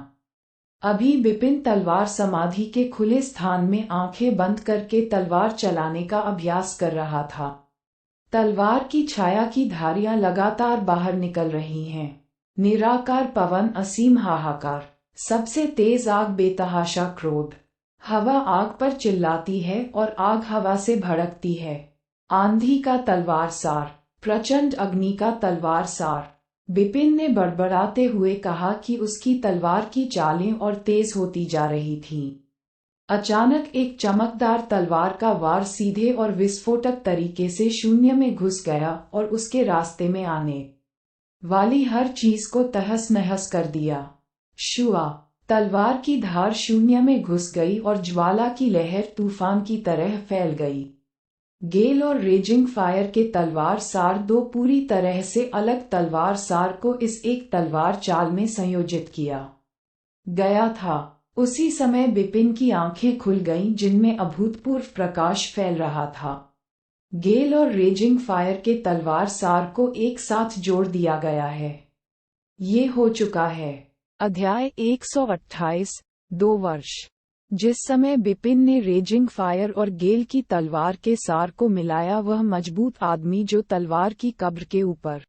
Speaker 2: अभी बिपिन तलवार समाधि के खुले स्थान में आंखें बंद करके तलवार चलाने का अभ्यास कर रहा था। तलवार की छाया की धारियां लगातार बाहर निकल रही हैं। निराकार पवन, असीम हाहाकार, सबसे तेज आग, बेतहाशा क्रोध। हवा आग पर चिल्लाती है और आग हवा से भड़कती है। आंधी का तलवार सार, प्रचंड अग्नि का तलवार सार। बिपिन ने बड़बड़ाते हुए कहा कि उसकी तलवार की चालें और तेज होती जा रही थीं। अचानक एक चमकदार तलवार का वार सीधे और विस्फोटक तरीके से शून्य में घुस गया और उसके रास्ते में आने वाली हर चीज को तहस नहस कर दिया। शुआ, तलवार की धार शून्य में घुस गई और ज्वाला की लहर तूफान की तरह फैल गई। गेल और रेजिंग फायर के तलवार सार, 2 पूरी तरह से अलग तलवार सार को इस एक तलवार चाल में संयोजित किया गया था। उसी समय बिपिन की आंखें खुल गईं, जिनमें अभूतपूर्व प्रकाश फैल रहा था। गेल और रेजिंग फायर के तलवार सार को एक साथ जोड़ दिया गया है। ये हो चुका है। अध्याय 128, 2 वर्ष। जिस समय बिपिन ने रेजिंग फायर और गेल की तलवार के सार को मिलाया, वह मजबूत आदमी जो तलवार की कब्र के ऊपर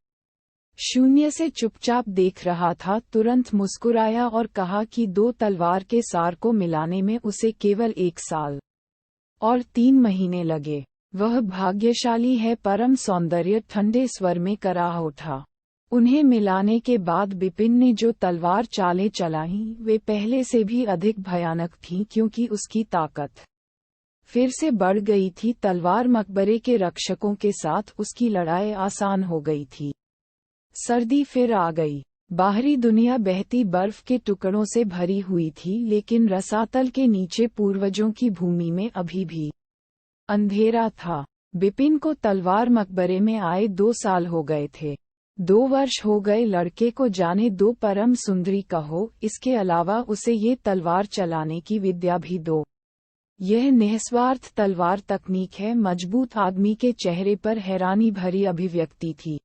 Speaker 2: शून्य से चुपचाप देख रहा था, तुरंत मुस्कुराया और कहा कि 2 तलवार के सार को मिलाने में उसे केवल 1 साल और 3 महीने लगे। वह भाग्यशाली है, परम सौंदर्य ठंडे स्वर में करा उठा। उन्हें मिलाने के बाद बिपिन ने जो तलवार चालें चलाईं, वे पहले से भी अधिक भयानक थीं, क्योंकि उसकी ताकत फिर से बढ़ गई थी। तलवार मकबरे के रक्षकों के साथ उसकी लड़ाई आसान हो गई थी। सर्दी फिर आ गई। बाहरी दुनिया बहती बर्फ के टुकड़ों से भरी हुई थी, लेकिन रसातल के नीचे पूर्वजों की भूमि में अभी भी अंधेरा था। बिपिन को तलवार मकबरे में आए 2 साल हो गए थे। 2 वर्ष हो गए लड़के को जाने दो, परम सुंदरी कहो, इसके अलावा उसे ये तलवार चलाने की विद्या भी दो। यह निस्वार्थ तलवार तकनीक है। मजबूत आदमी के चेहरे पर हैरानी भरी अभिव्यक्ति थी।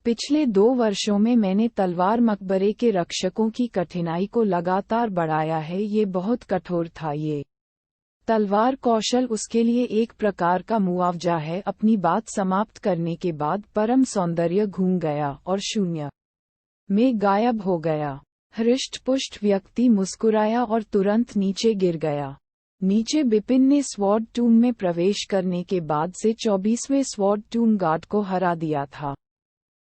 Speaker 2: पिछले 2 वर्षों में मैंने तलवार मकबरे के रक्षकों की कठिनाई को लगातार बढ़ाया है। ये बहुत कठोर था। ये तलवार कौशल उसके लिए एक प्रकार का मुआवजा है। अपनी बात समाप्त करने के बाद परम सौंदर्य घूम गया और शून्य में गायब हो गया। हृष्ट-पुष्ट व्यक्ति मुस्कुराया और तुरंत नीचे गिर गया। नीचे बिपिन ने स्वॉर्ड टूम में प्रवेश करने के बाद से 24वें स्वॉर्ड टूम गार्ड को हरा दिया था।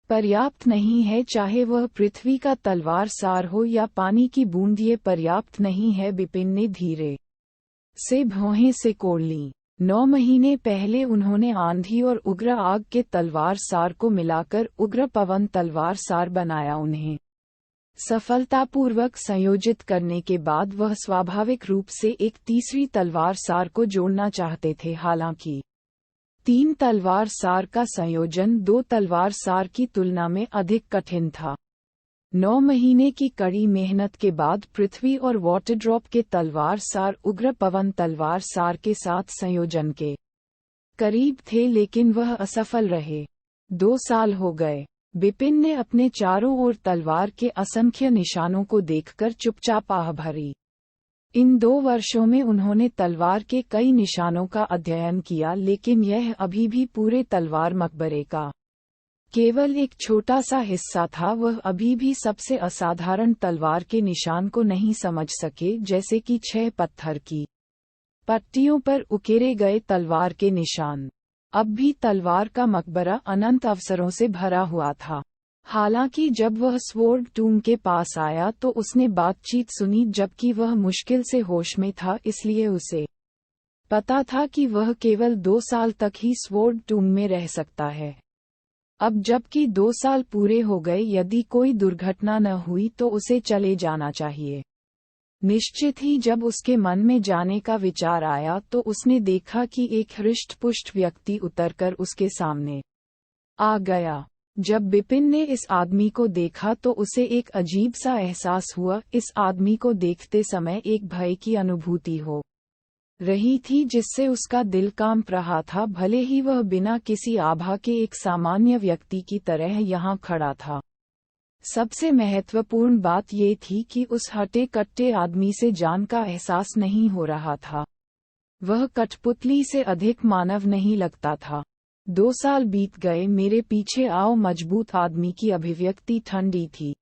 Speaker 2: पर्याप्त नहीं है, चाहे वह पृथ्वी का तलवार सार हो या पानी की बूंद, ये पर्याप्त नहीं है। बिपिन ने धीरे से भौहें से कोड़ ली। 9 महीने पहले उन्होंने आंधी और उग्र आग के तलवार सार को मिलाकर उग्र पवन तलवार सार बनाया। उन्हें सफलतापूर्वक संयोजित करने के बाद वह स्वाभाविक रूप से एक तीसरी तलवार सार को जोड़ना चाहते थे। हालांकि 3 तलवार सार का संयोजन 2 तलवार सार की तुलना में अधिक कठिन था। 9 महीने की कड़ी मेहनत के बाद पृथ्वी और वाटरड्रॉप के तलवार सार उग्र पवन तलवार सार के साथ संयोजन के करीब थे, लेकिन वह असफल रहे। 2 साल हो गए। बिपिन ने अपने चारों ओर तलवार के असंख्य निशानों को देखकर चुपचाप आह भरी। इन 2 वर्षों में उन्होंने तलवार के कई निशानों का अध्ययन किया, लेकिन यह अभी भी पूरे तलवार मकबरे का केवल एक छोटा सा हिस्सा था। वह अभी भी सबसे असाधारण तलवार के निशान को नहीं समझ सके, जैसे कि 6 पत्थर की पट्टियों पर उकेरे गए तलवार के निशान। अब भी तलवार का मकबरा अनंत अवसरों से भरा हुआ था। हालांकि जब वह स्वॉर्ड टूम के पास आया तो उसने बातचीत सुनी, जबकि वह मुश्किल से होश में था, इसलिए उसे पता था कि वह केवल 2 साल तक ही स्वॉर्ड टूम में रह सकता है। अब जबकि 2 साल पूरे हो गए, यदि कोई दुर्घटना न हुई तो उसे चले जाना चाहिए। निश्चित ही जब उसके मन में जाने का विचार आया तो उसने देखा कि एक हृष्ट-पुष्ट व्यक्ति उतरकर उसके सामने आ गया। जब बिपिन ने इस आदमी को देखा तो उसे एक अजीब सा एहसास हुआ। इस आदमी को देखते समय एक भय की अनुभूति हो रही थी जिससे उसका दिल कांप रहा था, भले ही वह बिना किसी आभा के एक सामान्य व्यक्ति की तरह यहाँ खड़ा था। सबसे महत्वपूर्ण बात ये थी कि उस हटे-कट्टे आदमी से जान का एहसास नहीं हो रहा था। वह कठपुतली से अधिक मानव नहीं लगता था। 2 साल बीत गए, मेरे पीछे आओ। मजबूत आदमी की अभिव्यक्ति ठंडी थी।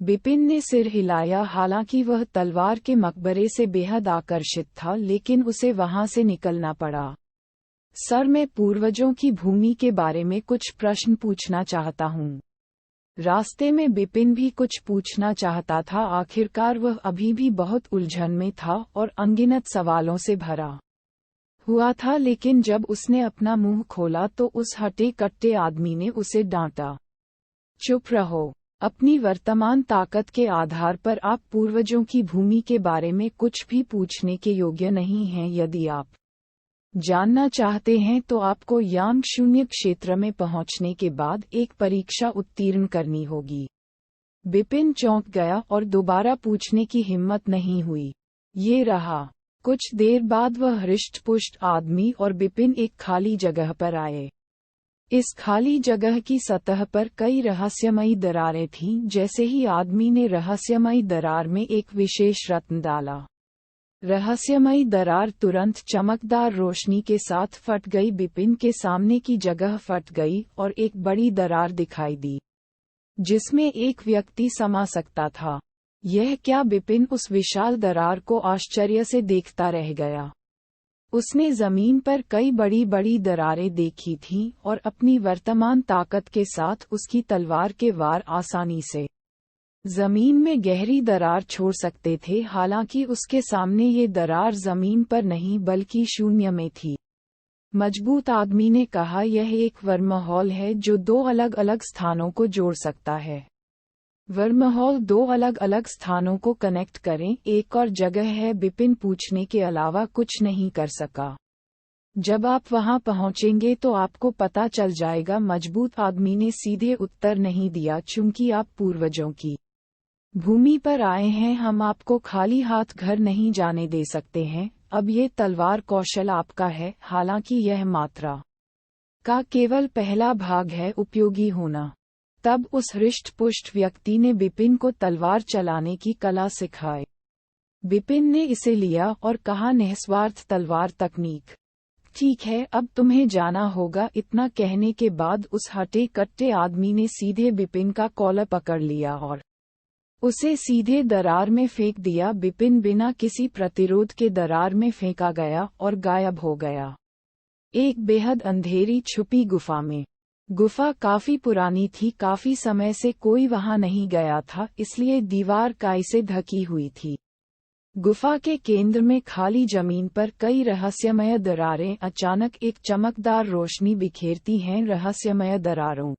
Speaker 2: बिपिन ने सिर हिलाया। हालांकि वह तलवार के मकबरे से बेहद आकर्षित था, लेकिन उसे वहां से निकलना पड़ा। सर, मैं पूर्वजों की भूमि के बारे में कुछ प्रश्न पूछना चाहता हूँ। रास्ते में बिपिन भी कुछ पूछना चाहता था। आखिरकार वह अभी भी बहुत उलझन में था और अनगिनत सवालों से भरा हुआ था, लेकिन जब उसने अपना मुंह खोला तो उस हटे-कट्टे आदमी ने उसे डांटा। चुप रहो। अपनी वर्तमान ताकत के आधार पर आप पूर्वजों की भूमि के बारे में कुछ भी पूछने के योग्य नहीं हैं। यदि आप जानना चाहते हैं तो आपको यांग शून्य क्षेत्र में पहुंचने के बाद एक परीक्षा उत्तीर्ण करनी होगी। बिपिन चौंक गया और दोबारा पूछने की हिम्मत नहीं हुई। ये रहा। कुछ देर बाद वह हृष्ट-पुष्ट आदमी और बिपिन एक खाली जगह पर आए। इस खाली जगह की सतह पर कई रहस्यमयी दरारें थीं। जैसे ही आदमी ने रहस्यमयी दरार में एक विशेष रत्न डाला, रहस्यमयी दरार तुरंत चमकदार रोशनी के साथ फट गई। बिपिन के सामने की जगह फट गई और एक बड़ी दरार दिखाई दी, जिसमें एक व्यक्ति समा सकता था। यह क्या? बिपिन उस विशाल दरार को आश्चर्य से देखता रह गया। उसने जमीन पर कई बड़ी बड़ी दरारें देखी थीं और अपनी वर्तमान ताकत के साथ उसकी तलवार के वार आसानी से जमीन में गहरी दरार छोड़ सकते थे। हालांकि उसके सामने ये दरार जमीन पर नहीं बल्कि शून्य में थी। मजबूत आदमी ने कहा, यह एक वर्महॉल है जो 2 अलग अलग स्थानों को जोड़ सकता है। वर्महॉल 2 अलग अलग स्थानों को कनेक्ट करें, एक और जगह है। बिपिन पूछने के अलावा कुछ नहीं कर सका। जब आप वहां पहुंचेंगे तो आपको पता चल जाएगा। मजबूत आदमी ने सीधे उत्तर नहीं दिया। चूंकि आप पूर्वजों की भूमि पर आए हैं, हम आपको खाली हाथ घर नहीं जाने दे सकते हैं। अब ये तलवार कौशल आपका है। हालांकि यह मात्रा का केवल पहला भाग है, उपयोगी होना। तब उस हृष्ट-पुष्ट व्यक्ति ने बिपिन को तलवार चलाने की कला सिखाई। बिपिन ने इसे लिया और कहा, निस्वार्थ तलवार तकनीक। ठीक है, अब तुम्हें जाना होगा। इतना कहने के बाद उस हटे-कट्टे आदमी ने सीधे बिपिन का कॉलर पकड़ लिया और उसे सीधे दरार में फेंक दिया। बिपिन बिना किसी प्रतिरोध के दरार में फेंका गया और गायब हो गया, एक बेहद अंधेरी छुपी गुफा में। गुफा काफी पुरानी थी। काफी समय से कोई वहां नहीं गया था, इसलिए दीवार काई से ढकी हुई थी। गुफा के केंद्र में खाली जमीन पर कई रहस्यमय दरारें अचानक एक चमकदार रोशनी बिखेरती हैं। रहस्यमय दरारों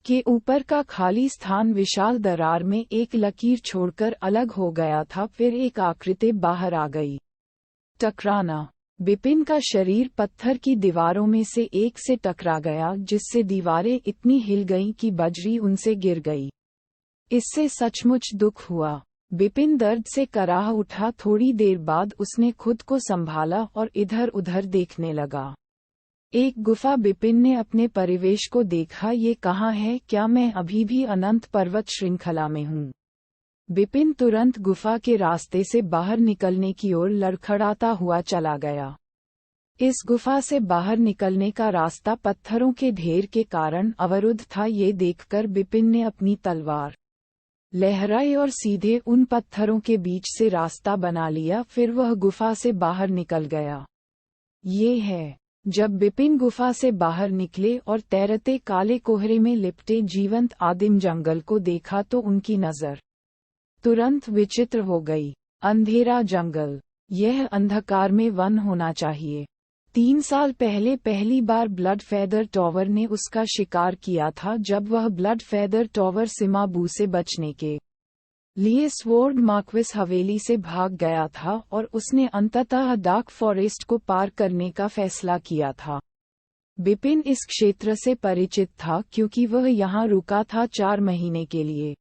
Speaker 2: के ऊपर का खाली स्थान विशाल दरार में एक लकीर छोड़कर अलग हो गया था। फिर एक आकृति बाहर आ गई। टकराना। बिपिन का शरीर पत्थर की दीवारों में से एक से टकरा गया, जिससे दीवारें इतनी हिल गईं कि बजरी उनसे गिर गई। इससे सचमुच दुख हुआ। बिपिन दर्द से कराह उठा। थोड़ी देर बाद उसने खुद को संभाला और इधर-उधर देखने लगा। एक गुफा। बिपिन ने अपने परिवेश को देखा। ये कहाँ है? क्या मैं अभी भी अनंत पर्वत श्रृंखला में हूँ? बिपिन तुरंत गुफा के रास्ते से बाहर निकलने की ओर लड़खड़ाता हुआ चला गया। इस गुफा से बाहर निकलने का रास्ता पत्थरों के ढेर के कारण अवरुद्ध था। ये देखकर बिपिन ने अपनी तलवार लहराई और सीधे उन पत्थरों के बीच से रास्ता बना लिया। फिर वह गुफा से बाहर निकल गया। ये है जब बिपिन गुफा से बाहर निकले और तैरते काले कोहरे में लिपटे जीवंत आदिम जंगल को देखा तो उनकी नजर तुरंत विचित्र हो गई। अंधेरा जंगल, यह अंधकार में वन होना चाहिए। 3 साल पहले पहली बार ब्लड फेदर टॉवर ने उसका शिकार किया था, जब वह ब्लड फेदर टॉवर सिमाबू से बचने के लिए स्वॉर्ड मार्क्विस हवेली से भाग गया था और उसने अंततः डार्क फॉरेस्ट को पार करने का फैसला किया था। बिपिन इस क्षेत्र से परिचित था क्योंकि वह यहाँ रुका था 4 महीने के लिए।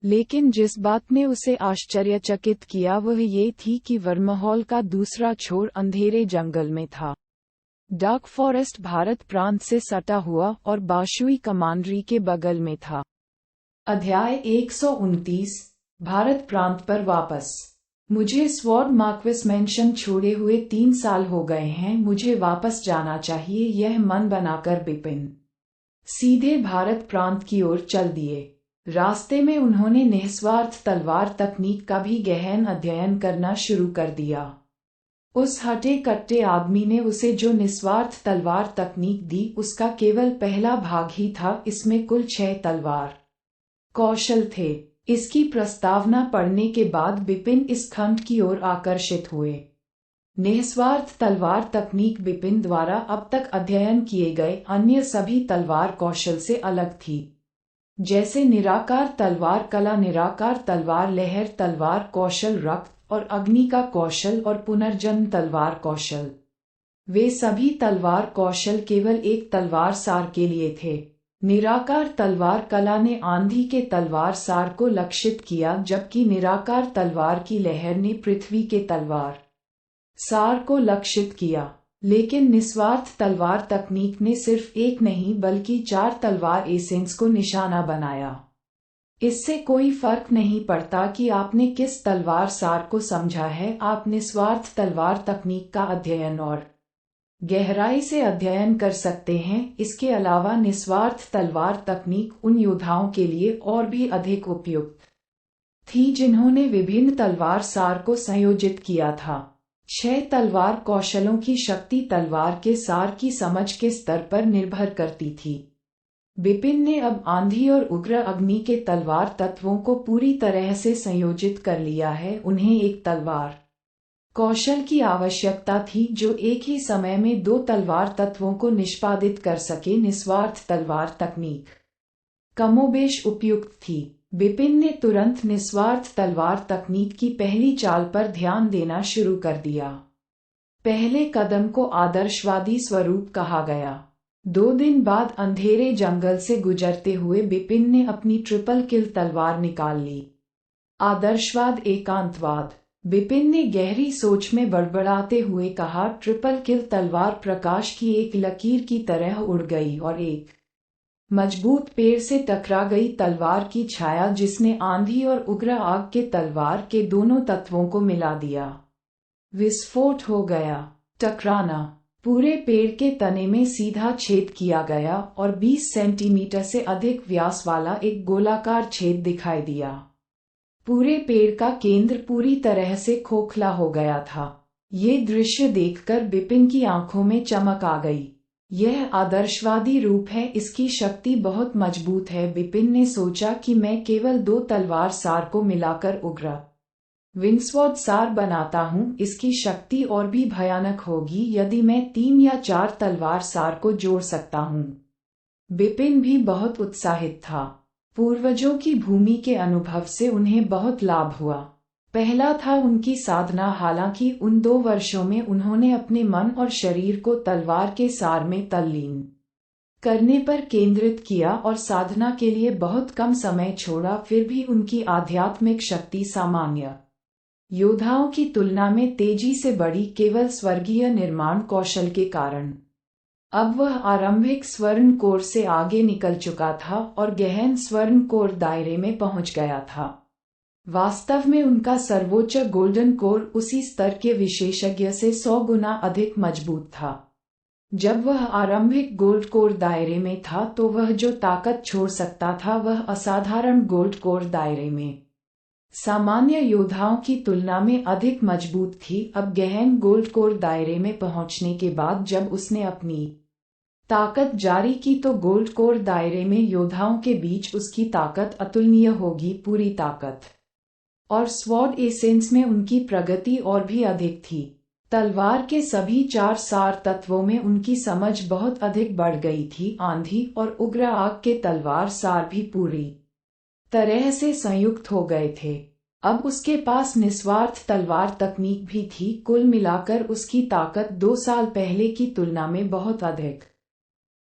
Speaker 2: लेकिन जिस बात ने उसे आश्चर्यचकित किया वह ये थी कि वर्महॉल का दूसरा छोर अंधेरे जंगल में था। डार्क फॉरेस्ट भारत प्रांत से सटा हुआ और बाशुई कमांडरी के बगल में था। अध्याय 129 भारत प्रांत पर वापस। मुझे स्वॉर्ड मार्क्विस मेंशन छोड़े हुए 3 साल हो गए हैं, मुझे वापस जाना चाहिए, यह मन बनाकर बिपिन सीधे भारत प्रांत की ओर चल दिए। रास्ते में उन्होंने निस्वार्थ तलवार तकनीक का भी गहन अध्ययन करना शुरू कर दिया। उस हटे कट्टे आदमी ने उसे जो निस्वार्थ तलवार तकनीक दी उसका केवल पहला भाग ही था। इसमें कुल 6 तलवार कौशल थे। इसकी प्रस्तावना पढ़ने के बाद बिपिन इस खंड की ओर आकर्षित हुए। निस्वार्थ तलवार तकनीक बिपिन द्वारा अब तक अध्ययन किए गए अन्य सभी तलवार कौशल से अलग थी, जैसे निराकार तलवार कला, निराकार तलवार लहर, तलवार कौशल रक्त और अग्नि का कौशल और पुनर्जन्म तलवार कौशल। वे सभी तलवार कौशल केवल एक तलवार सार के लिए थे। निराकार तलवार कला ने आंधी के तलवार सार को लक्षित किया, जबकि निराकार तलवार की लहर ने पृथ्वी के तलवार सार को लक्षित किया। लेकिन निस्वार्थ तलवार तकनीक ने सिर्फ एक नहीं बल्कि 4 तलवार एसेंस को निशाना बनाया। इससे कोई फर्क नहीं पड़ता कि आपने किस तलवार सार को समझा है, आप निस्वार्थ तलवार तकनीक का अध्ययन और गहराई से अध्ययन कर सकते हैं। इसके अलावा निस्वार्थ तलवार तकनीक उन योद्धाओं के लिए और भी अधिक उपयुक्त थी जिन्होंने विभिन्न तलवार सार को संयोजित किया था। 6 तलवार कौशलों की शक्ति तलवार के सार की समझ के स्तर पर निर्भर करती थी। बिपिन ने अब आंधी और उग्र अग्नि के तलवार तत्वों को पूरी तरह से संयोजित कर लिया है। उन्हें एक तलवार कौशल की आवश्यकता थी जो एक ही समय में 2 तलवार तत्वों को निष्पादित कर सके। निस्वार्थ तलवार तकनीक कमोबेश उपयुक्त थी। बिपिन ने तुरंत निस्वार्थ तलवार तकनीक की पहली चाल पर ध्यान देना शुरू कर दिया। पहले कदम को आदर्शवादी स्वरूप कहा गया। 2 दिन बाद अंधेरे जंगल से गुजरते हुए बिपिन ने अपनी ट्रिपल किल तलवार निकाल ली। आदर्शवाद, एकांतवाद। बिपिन ने गहरी सोच में बड़बड़ाते हुए कहा, ट्रिपल किल तलवार प्रकाश की एक लकीर की तरह उड़ गई और एक मजबूत पेड़ से टकरा गई। तलवार की छाया जिसने आंधी और उग्र आग के तलवार के दोनों तत्वों को मिला दिया। विस्फोट हो गया। टकराना। पूरे पेड़ के तने में सीधा छेद किया गया और 20 सेंटीमीटर से अधिक व्यास वाला एक गोलाकार छेद दिखाई दिया। पूरे पेड़ का केंद्र पूरी तरह से खोखला हो गया था। ये दृश्य देखकर बिपिन की आंखों में चमक आ गई। यह आदर्शवादी रूप है, इसकी शक्ति बहुत मजबूत है। बिपिन ने सोचा कि मैं केवल 2 तलवार सार को मिलाकर उग्र विंसवॉर्ड सार बनाता हूँ, इसकी शक्ति और भी भयानक होगी यदि मैं 3 या 4 तलवार सार को जोड़ सकता हूँ। बिपिन भी बहुत उत्साहित था। पूर्वजों की भूमि के अनुभव से उन्हें बहुत लाभ हुआ। पहला था उनकी साधना। हालांकि उन 2 वर्षों में उन्होंने अपने मन और शरीर को तलवार के सार में तल्लीन करने पर केंद्रित किया और साधना के लिए बहुत कम समय छोड़ा, फिर भी उनकी आध्यात्मिक शक्ति सामान्य योद्धाओं की तुलना में तेजी से बढ़ी, केवल स्वर्गीय निर्माण कौशल के कारण। अब वह आरंभिक स्वर्ण कोर से आगे निकल चुका था और गहन स्वर्ण कोर दायरे में पहुंच गया था। वास्तव में उनका सर्वोच्च गोल्डन कोर उसी स्तर के विशेषज्ञ से 100 गुना अधिक मजबूत था। जब वह आरंभिक गोल्ड कोर दायरे में था तो वह जो ताकत छोड़ सकता था वह असाधारण गोल्ड कोर दायरे में सामान्य योद्धाओं की तुलना में अधिक मजबूत थी। अब गहन गोल्ड कोर दायरे में पहुंचने के बाद जब उसने अपनी ताकत जारी की तो गोल्ड कोर दायरे में योद्धाओं के बीच उसकी ताकत अतुलनीय होगी। पूरी ताकत और स्वॉर्ड एसेंस में उनकी प्रगति और भी अधिक थी। तलवार के सभी 4 सार तत्वों में उनकी समझ बहुत अधिक बढ़ गई थी। आंधी और उग्र आग के तलवार सार भी पूरी तरह से संयुक्त हो गए थे। अब उसके पास निस्वार्थ तलवार तकनीक भी थी। कुल मिलाकर उसकी ताकत 2 साल पहले की तुलना में बहुत अधिक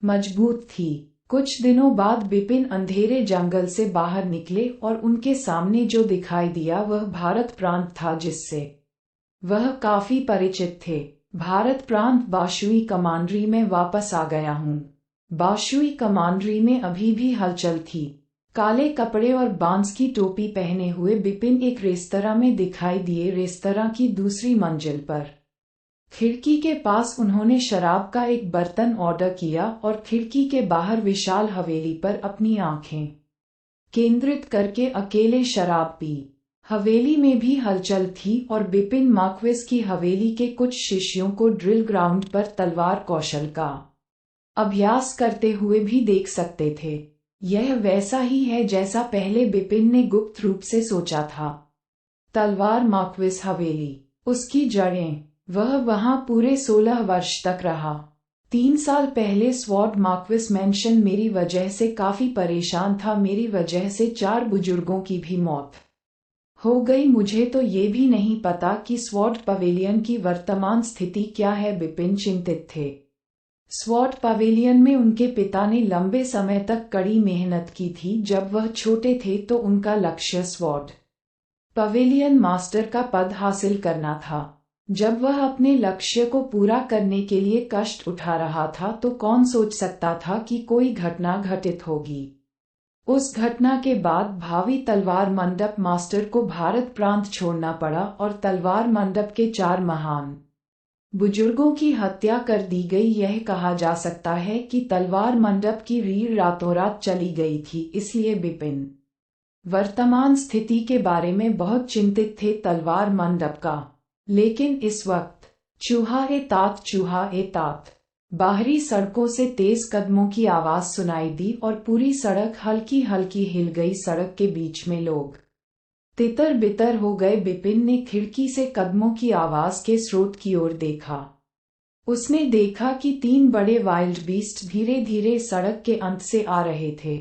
Speaker 2: मजबूत थी। कुछ दिनों बाद बिपिन अंधेरे जंगल से बाहर निकले और उनके सामने जो दिखाई दिया वह भारत प्रांत था जिससे वह काफी परिचित थे। भारत प्रांत बाशुई कमांडरी में वापस आ गया हूँ। बाशुई कमांडरी में अभी भी हलचल थी। काले कपड़े और बांस की टोपी पहने हुए बिपिन एक रेस्तरां में दिखाई दिए। रेस्तरां की दूसरी मंजिल पर खिड़की के पास उन्होंने शराब का एक बर्तन ऑर्डर किया और खिड़की के बाहर विशाल हवेली पर अपनी आंखें केंद्रित करके अकेले शराब पी। हवेली में भी हलचल थी और बिपिन मार्क्वेस की हवेली के कुछ शिष्यों को ड्रिल ग्राउंड पर तलवार कौशल का अभ्यास करते हुए भी देख सकते थे। यह वैसा ही है जैसा पहले बिपिन ने गुप्त रूप से सोचा था। तलवार मार्क्वेस हवेली, उसकी जड़ें। वह वहां पूरे 16 वर्ष तक रहा। 3 साल पहले स्वॉर्ड मार्क्वेस मैंशन मेरी वजह से काफी परेशान था। मेरी वजह से 4 बुजुर्गों की भी मौत हो गई। मुझे तो ये भी नहीं पता कि स्वॉर्ड पवेलियन की वर्तमान स्थिति क्या है। बिपिन चिंतित थे। स्वॉर्ड पवेलियन में उनके पिता ने लंबे समय तक कड़ी मेहनत की थी। जब वह छोटे थे तो उनका लक्ष्य स्वॉर्ड पवेलियन मास्टर का पद हासिल करना था। जब वह अपने लक्ष्य को पूरा करने के लिए कष्ट उठा रहा था तो कौन सोच सकता था कि कोई घटना घटित होगी। उस घटना के बाद भावी तलवार मंडप मास्टर को भारत प्रांत छोड़ना पड़ा और तलवार मंडप के 4 महान बुजुर्गों की हत्या कर दी गई। यह कहा जा सकता है कि तलवार मंडप की रीढ़ रातों रात चली गई थी। इसलिए बिपिन वर्तमान स्थिति के बारे में बहुत चिंतित थे तलवार मंडप का। लेकिन इस वक्त चूहा ए तात बाहरी सड़कों से तेज कदमों की आवाज सुनाई दी और पूरी सड़क हल्की हल्की हिल गई। सड़क के बीच में लोग तितर बितर हो गए। बिपिन ने खिड़की से कदमों की आवाज के स्रोत की ओर देखा। उसने देखा कि 3 बड़े वाइल्ड बीस्ट धीरे धीरे सड़क के अंत से आ रहे थे।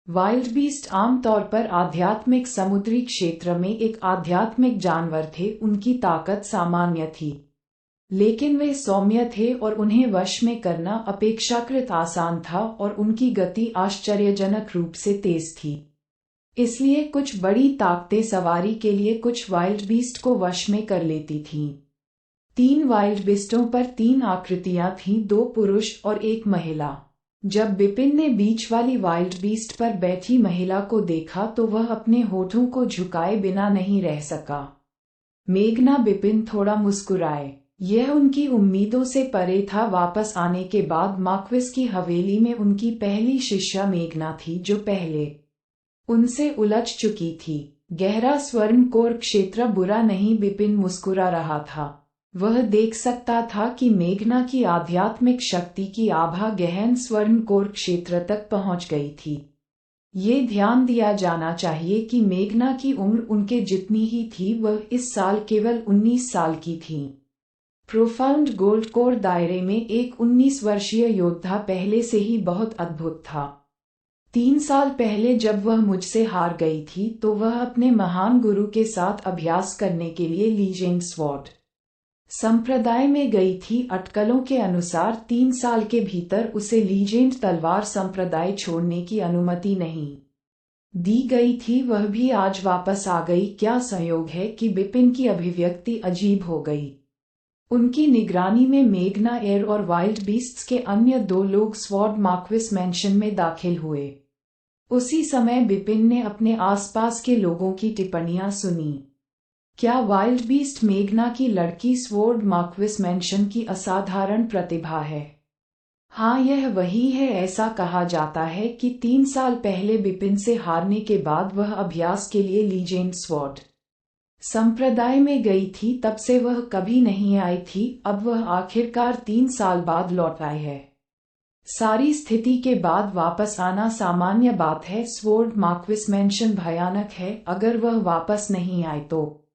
Speaker 2: वाइल्ड बीस्ट आमतौर पर आध्यात्मिक समुद्री क्षेत्र में एक आध्यात्मिक जानवर थे। उनकी ताकत सामान्य थी, लेकिन वे सौम्य थे और उन्हें वश में करना अपेक्षाकृत आसान था और उनकी गति आश्चर्यजनक रूप से तेज थी। इसलिए कुछ बड़ी ताकतें सवारी के लिए कुछ वाइल्ड बीस्ट को वश में कर लेती थीं। 3 वाइल्ड बीस्टों पर 3 आकृतियां थीं, 2 पुरुष और 1 महिला। जब बिपिन ने बीच वाली वाइल्ड बीस्ट पर बैठी महिला को देखा तो वह अपने होठों को झुकाए बिना नहीं रह सका। मेघना। बिपिन थोड़ा मुस्कुराए। यह उनकी उम्मीदों से परे था। वापस आने के बाद मार्क्वेस की हवेली में उनकी पहली शिष्या मेघना थी जो पहले उनसे उलझ चुकी थी। गहरा स्वर्ण कोर क्षेत्र बुरा नहीं। बिपिन मुस्कुरा रहा था। वह देख सकता था कि मेघना की आध्यात्मिक शक्ति की आभा गहन स्वर्ण कोर क्षेत्र तक पहुंच गई थी। ये ध्यान दिया जाना चाहिए कि मेघना की उम्र उनके जितनी ही थी। वह इस साल केवल 19 साल की थी। प्रोफाउंड गोल्ड कोर दायरे में एक 19 वर्षीय योद्धा पहले से ही बहुत अद्भुत था। 3 साल पहले जब वह मुझसे हार गई थी तो वह अपने महान गुरु के साथ अभ्यास करने के लिए लीजेंड स्वॉर्ड संप्रदाय में गई थी। अटकलों के अनुसार 3 साल के भीतर उसे लीजेंड तलवार संप्रदाय छोड़ने की अनुमति नहीं दी गई थी। वह भी आज वापस आ गई। क्या संयोग है कि बिपिन की अभिव्यक्ति अजीब हो गई। उनकी निगरानी में मेघना एयर और वाइल्ड बीस्ट्स के अन्य 2 लोग स्वॉर्ड मार्क्वेस मैंशन में दाखिल हुए। उसी समय बिपिन ने अपने आसपास के लोगों की टिप्पणियां सुनी। क्या वाइल्ड बीस्ट मेघना की लड़की स्वॉर्ड मार्क्वेस मैंशन की असाधारण प्रतिभा है? हाँ, यह वही है। ऐसा कहा जाता है कि 3 साल पहले बिपिन से हारने के बाद वह अभ्यास के लिए लीजेंड स्वॉर्ड संप्रदाय में गई थी। तब से वह कभी नहीं आई थी। अब वह आखिरकार 3 साल बाद लौट आई है। सारी स्थिति के बाद वापस आना सामान्य बात है। स्वॉर्ड मार्क्विस मैंशन भयानक है। अगर वह वापस नहीं आए तो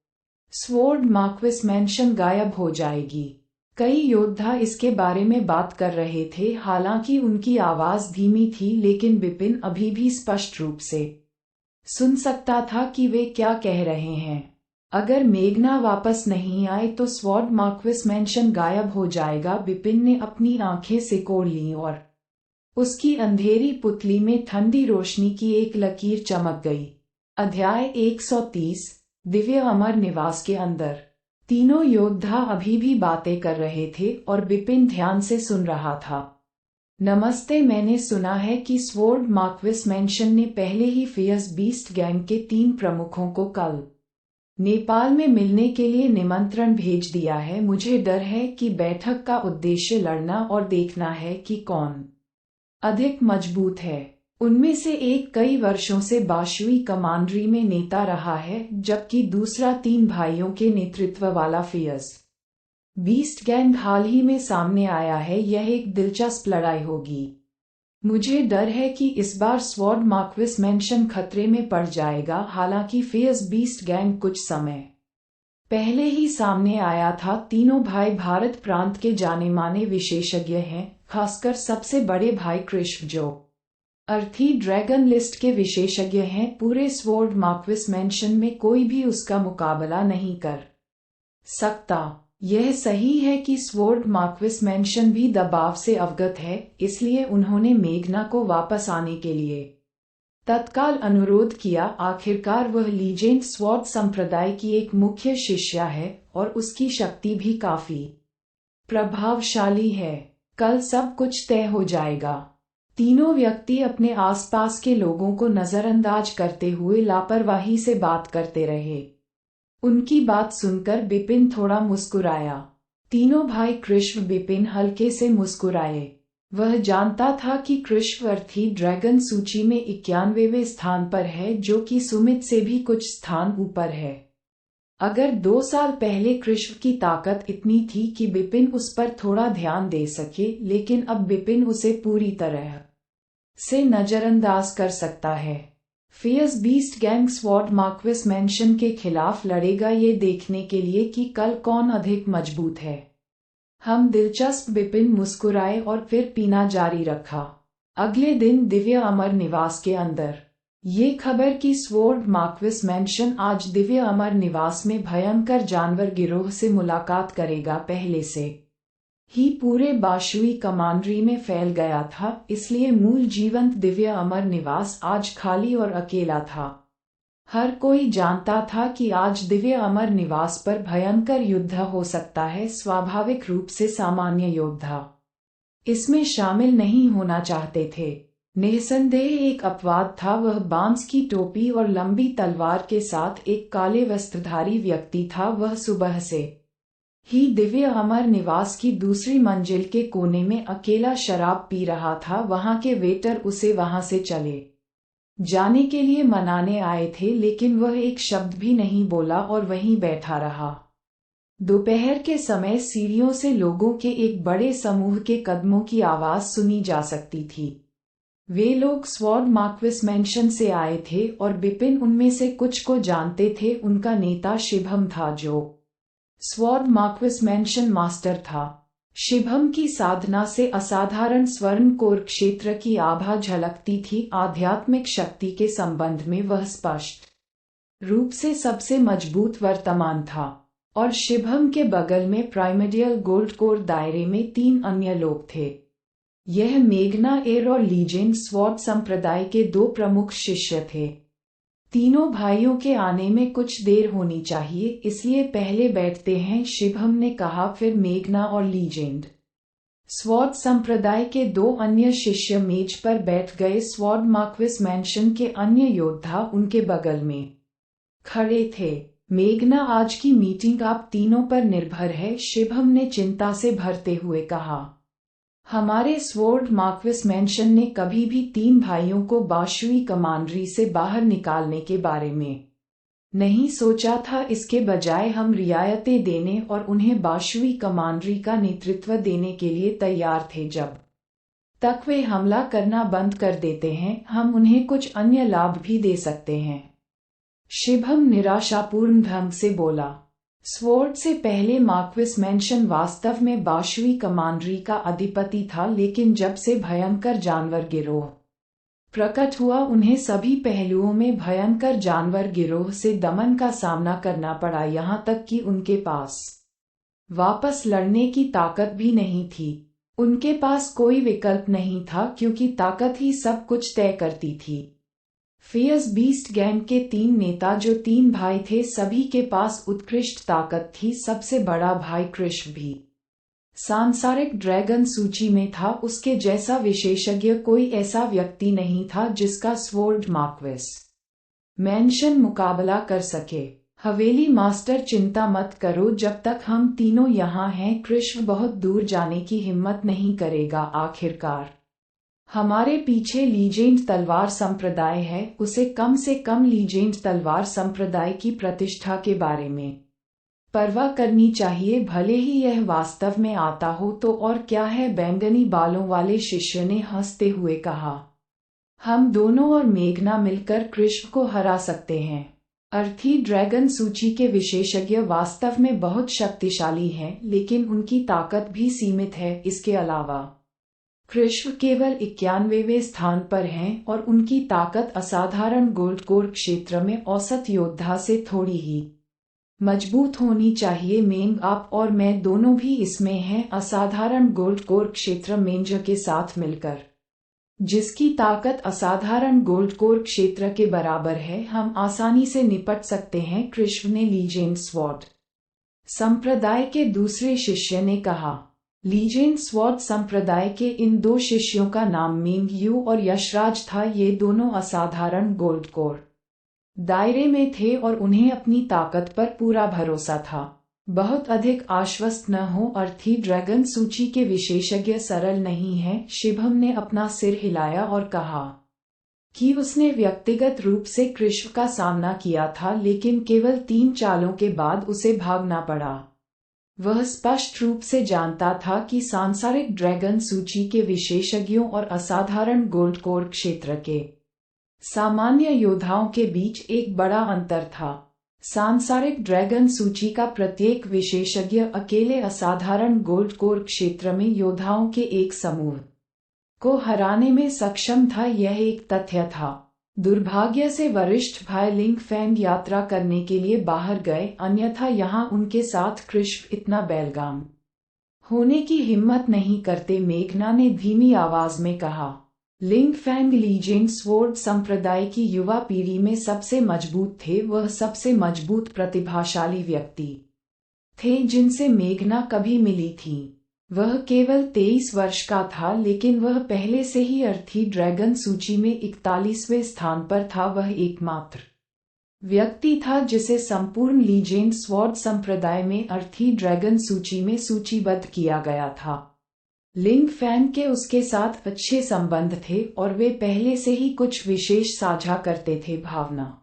Speaker 2: स्वॉर्ड मार्क्विस मैंशन गायब हो जाएगी। कई योद्धा इसके बारे में बात कर रहे थे। हालांकि उनकी आवाज धीमी थी, लेकिन बिपिन अभी भी स्पष्ट रूप से सुन सकता था कि वे क्या कह रहे हैं। अगर मेघना वापस नहीं आए तो स्वॉर्ड मार्क्विस मैंशन गायब हो जाएगा। बिपिन ने अपनी आंखें सिकोड़ लीं और उसकी अंधेरी पुतली में ठंडी रोशनी की एक लकीर चमक गई। अध्याय 130 दिव्य अमर निवास के अंदर तीनों योद्धा अभी भी बातें कर रहे थे और बिपिन ध्यान से सुन रहा था। नमस्ते, मैंने सुना है कि स्वॉर्ड मार्क्विस मैंशन ने पहले ही फियर्स बीस्ट गैंग के 3 प्रमुखों को कल नेपाल में मिलने के लिए निमंत्रण भेज दिया है। मुझे डर है कि बैठक का उद्देश्य लड़ना और देखना है कि कौन अधिक मजबूत है। उनमें से एक कई वर्षों से बाशुई कमांडरी में नेता रहा है, जबकि दूसरा 3 भाइयों के नेतृत्व वाला फियर्स बीस्ट गैंग हाल ही में सामने आया है। यह एक दिलचस्प लड़ाई होगी। मुझे डर है कि इस बार स्वॉर्ड मार्क्विस मैंशन खतरे में पड़ जाएगा। हालांकि फियर्स बीस्ट गैंग कुछ समय पहले ही सामने आया था। तीनों भाई भारत प्रांत के जाने माने विशेषज्ञ हैं, खासकर सबसे बड़े भाई कृष्ण जो अर्थी ड्रैगन लिस्ट के विशेषज्ञ हैं। पूरे स्वॉर्ड मार्क्विस मैंशन में कोई भी उसका मुकाबला नहीं कर सकता। यह सही है कि स्वॉर्ड मार्क्विस मैंशन भी दबाव से अवगत है, इसलिए उन्होंने मेघना को वापस आने के लिए तत्काल अनुरोध किया। आखिरकार वह लीजेंड स्वॉर्ड संप्रदाय की एक मुख्य शिष्या है और उसकी शक्ति भी काफी प्रभावशाली है। कल सब कुछ तय हो जाएगा। तीनों व्यक्ति अपने आसपास के लोगों को नजरअंदाज करते हुए लापरवाही से बात करते रहे। उनकी बात सुनकर बिपिन थोड़ा मुस्कुराया। तीनों भाई कृष्ण बिपिन हल्के से मुस्कुराए। वह जानता था कि कृष्ण अर्थी ड्रैगन सूची में 91वें स्थान पर है, जो कि सुमित से भी कुछ स्थान ऊपर है। अगर 2 साल पहले कृष्ण की ताकत इतनी थी कि बिपिन उस पर थोड़ा ध्यान दे सके, लेकिन अब बिपिन उसे पूरी तरह से नजरअंदाज कर सकता है। Fierce beast gang sword marquis mansion के खिलाफ लड़ेगा, ये देखने के लिए कि कल कौन अधिक मजबूत है। हम दिलचस्प। बिपिन मुस्कुराए और फिर पीना जारी रखा। अगले दिन दिव्य अमर निवास के अंदर ये खबर कि स्वॉर्ड मार्क्विस मैंशन आज दिव्य अमर निवास में भयंकर जानवर गिरोह से मुलाकात करेगा, पहले से ही पूरे बाशुई कमांडरी में फैल गया था। इसलिए मूल जीवंत दिव्य अमर निवास आज खाली और अकेला था। हर कोई जानता था कि आज दिव्य अमर निवास पर भयंकर युद्ध हो सकता है। स्वाभाविक रूप से सामान्य योद्धा इसमें शामिल नहीं होना चाहते थे। निसंदेह एक अपवाद था। वह बांस की टोपी और लंबी तलवार के साथ एक काले वस्त्रधारी व्यक्ति था। वह सुबह से ही दिव्य अमर निवास की दूसरी मंजिल के कोने में अकेला शराब पी रहा था। वहां के वेटर उसे वहां से चले जाने के लिए मनाने आए थे, लेकिन वह एक शब्द भी नहीं बोला और वहीं बैठा रहा। दोपहर के समय सीढ़ियों से लोगों के एक बड़े समूह के कदमों की आवाज सुनी जा सकती थी। वे लोग स्वॉर्ड मार्क्विस मैंशन से आए थे और बिपिन उनमें से कुछ को जानते थे। उनका नेता शिभम था, जो स्वॉर्ड मार्क्विस मैंशन मास्टर था। शिभम की साधना से असाधारण स्वर्ण कोर क्षेत्र की आभा झलकती थी। आध्यात्मिक शक्ति के संबंध में वह स्पष्ट रूप से सबसे मजबूत वर्तमान था। और शिभम के बगल में प्राइमर्डियल गोल्ड कोर दायरे में 3 अन्य लोग थे। यह मेघना एर और लीजेंड स्वॉर्ड संप्रदाय के 2 प्रमुख शिष्य थे। तीनों भाइयों के आने में कुछ देर होनी चाहिए, इसलिए पहले बैठते हैं, शिभम ने कहा। फिर मेघना और लीजेंड स्वॉर्ड संप्रदाय के 2 अन्य शिष्य मेज पर बैठ गए। स्वॉर्ड मार्क्विस मैंशन के अन्य योद्धा उनके बगल में खड़े थे। मेघना, आज की मीटिंग आप तीनों पर निर्भर है, शिभम ने चिंता से भरते हुए कहा। हमारे स्वॉर्ड मार्क्विस मेंशन ने कभी भी 3 भाइयों को बाशुई कमांडरी से बाहर निकालने के बारे में नहीं सोचा था। इसके बजाय हम रियायतें देने और उन्हें बाशुई कमांडरी का नेतृत्व देने के लिए तैयार थे। जब तक वे हमला करना बंद कर देते हैं, हम उन्हें कुछ अन्य लाभ भी दे सकते हैं। शिभम निराशापूर्ण ढंग से बोला। स्वॉर्ड से पहले मार्क्विस मेंशन वास्तव में बाशुई कमांडरी का अधिपति था, लेकिन जब से भयंकर जानवर गिरोह प्रकट हुआ, उन्हें सभी पहलुओं में भयंकर जानवर गिरोह से दमन का सामना करना पड़ा, यहाँ तक कि उनके पास वापस लड़ने की ताकत भी नहीं थी। उनके पास कोई विकल्प नहीं था, क्योंकि ताकत ही सब कुछ तय करती थी। फियर्स बीस्ट गैंग के 3 नेता, जो 3 भाई थे, सभी के पास उत्कृष्ट ताकत थी। सबसे बड़ा भाई कृष भी सांसारिक ड्रैगन सूची में था। उसके जैसा विशेषज्ञ कोई ऐसा व्यक्ति नहीं था जिसका स्वॉर्ड मार्क्विस मेंशन मुकाबला कर सके। हवेली मास्टर, चिंता मत करो, जब तक हम तीनों यहाँ हैं, कृष्ण बहुत दूर जाने की हिम्मत नहीं करेगा। आखिरकार हमारे पीछे लीजेंड तलवार संप्रदाय है, उसे कम से कम लीजेंड तलवार संप्रदाय की प्रतिष्ठा के बारे में परवाह करनी चाहिए, भले ही यह वास्तव में आता हो तो। और क्या है, बैंगनी बालों वाले शिष्य ने हंसते हुए कहा। हम दोनों और मेघना मिलकर कृष्ण को हरा सकते हैं। अर्थी ड्रैगन सूची के विशेषज्ञ वास्तव में बहुत शक्तिशाली हैं, लेकिन उनकी ताकत भी सीमित है। इसके अलावा कृष्ण केवल 91वें स्थान पर हैं और उनकी ताकत असाधारण गोल्ड कोर क्षेत्र में औसत योद्धा से थोड़ी ही मजबूत होनी चाहिए। मेंग, आप और मैं दोनों भी इसमें हैं। असाधारण गोल्ड कोर क्षेत्र मेंज के साथ मिलकर, जिसकी ताकत असाधारण गोल्ड कोर क्षेत्र के बराबर है, हम आसानी से निपट सकते हैं। कृष्ण ने लीजेंड स्वॉर्ड संप्रदाय के दूसरे शिष्य ने कहा। लीजेंड स्वॉर्ड संप्रदाय के इन 2 शिष्यों का नाम मिंग यू और यशराज था। ये दोनों असाधारण गोल्ड कोर दायरे में थे और उन्हें अपनी ताकत पर पूरा भरोसा था। बहुत अधिक आश्वस्त न हो, अर्थी ड्रैगन सूची के विशेषज्ञ सरल नहीं है। शिभम ने अपना सिर हिलाया और कहा कि उसने व्यक्तिगत रूप से कृष्ण का सामना किया था, लेकिन केवल 3 चालों के बाद उसे भागना पड़ा। वह स्पष्ट रूप से जानता था कि सांसारिक ड्रैगन सूची के विशेषज्ञों और असाधारण गोल्ड कोर क्षेत्र के सामान्य योद्धाओं के बीच एक बड़ा अंतर था। सांसारिक ड्रैगन सूची का प्रत्येक विशेषज्ञ अकेले असाधारण गोल्ड कोर क्षेत्र में योद्धाओं के एक समूह को हराने में सक्षम था। यह एक तथ्य था। दुर्भाग्य से वरिष्ठ भाई लिंग फैंग यात्रा करने के लिए बाहर गए, अन्यथा यहाँ उनके साथ कृष्ण इतना बेलगाम होने की हिम्मत नहीं करते। मेघना ने धीमी आवाज में कहा। लिंग फैंग लीजेंड स्वॉर्ड संप्रदाय की युवा पीढ़ी में सबसे मजबूत थे। वह सबसे मजबूत प्रतिभाशाली व्यक्ति थे जिनसे मेघना कभी मिली थी। वह केवल 23 वर्ष का था, लेकिन वह पहले से ही अर्थी ड्रैगन सूची में 41वें स्थान पर था। वह एकमात्र व्यक्ति था जिसे संपूर्ण लीजेंड स्वॉर्ड संप्रदाय में अर्थी ड्रैगन सूची में सूचीबद्ध किया गया था। लिंग फैंग के उसके साथ अच्छे संबंध थे और वे पहले से ही कुछ विशेष साझा करते थे। भावना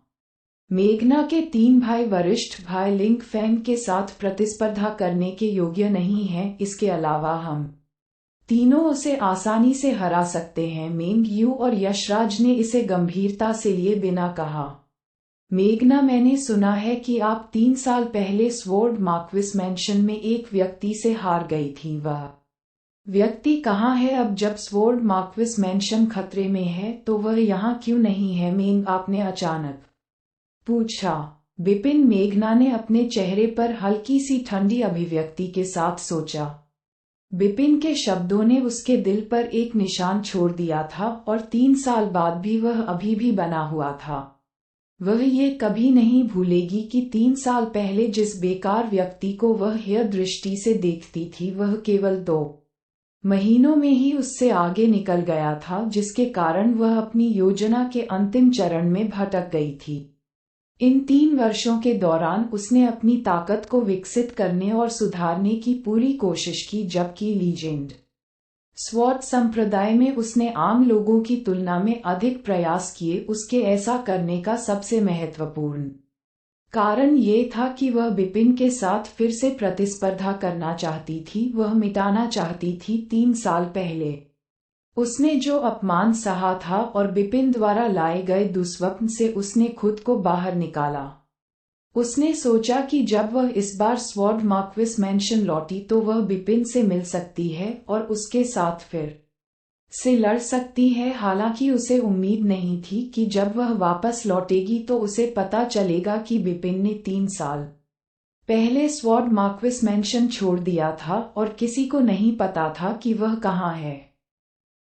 Speaker 2: मेघना के 3 भाई वरिष्ठ भाई लिंग फैंग के साथ प्रतिस्पर्धा करने के योग्य नहीं हैं। इसके अलावा हम तीनों उसे आसानी से हरा सकते हैं। मेंग यू और यशराज ने इसे गंभीरता से लिए बिना कहा। मेघना, मैंने सुना है कि आप 3 साल पहले स्वॉर्ड मार्क्विस मेंशन में एक व्यक्ति से हार गई थी। वह व्यक्ति कहाँ है अब? जब स्वॉर्ड मार्क्विस मेंशन खतरे में है तो वह यहाँ क्यों नहीं है? मेंग, आपने अचानक पूछा। बिपिन, मेघना ने अपने चेहरे पर हल्की सी ठंडी अभिव्यक्ति के साथ सोचा। बिपिन के शब्दों ने उसके दिल पर एक निशान छोड़ दिया था और 3 साल बाद भी वह अभी भी बना हुआ था। वह ये कभी नहीं भूलेगी कि 3 साल पहले जिस बेकार व्यक्ति को वह हेय दृष्टि से देखती थी, वह केवल 2 महीनों में ही उससे आगे निकल गया था, जिसके कारण वह अपनी योजना के अंतिम चरण में भटक गई थी। इन 3 वर्षों के दौरान उसने अपनी ताकत को विकसित करने और सुधारने की पूरी कोशिश की, जबकि लीजेंड स्वॉट संप्रदाय में उसने आम लोगों की तुलना में अधिक प्रयास किए। उसके ऐसा करने का सबसे महत्वपूर्ण कारण ये था कि वह बिपिन के साथ फिर से प्रतिस्पर्धा करना चाहती थी। वह मिटाना चाहती थी 3 साल पहले उसने जो अपमान सहा था और बिपिन द्वारा लाए गए दुस्वप्न से उसने खुद को बाहर निकाला। उसने सोचा कि जब वह इस बार स्वॉर्ड मार्क्विस मैंशन लौटी तो वह बिपिन से मिल सकती है और उसके साथ फिर से लड़ सकती है। हालांकि उसे उम्मीद नहीं थी कि जब वह वापस लौटेगी तो उसे पता चलेगा कि बिपिन ने 3 साल पहले स्वॉर्ड मार्क्विस मैंशन छोड़ दिया था और किसी को नहीं पता था कि वह कहाँ है।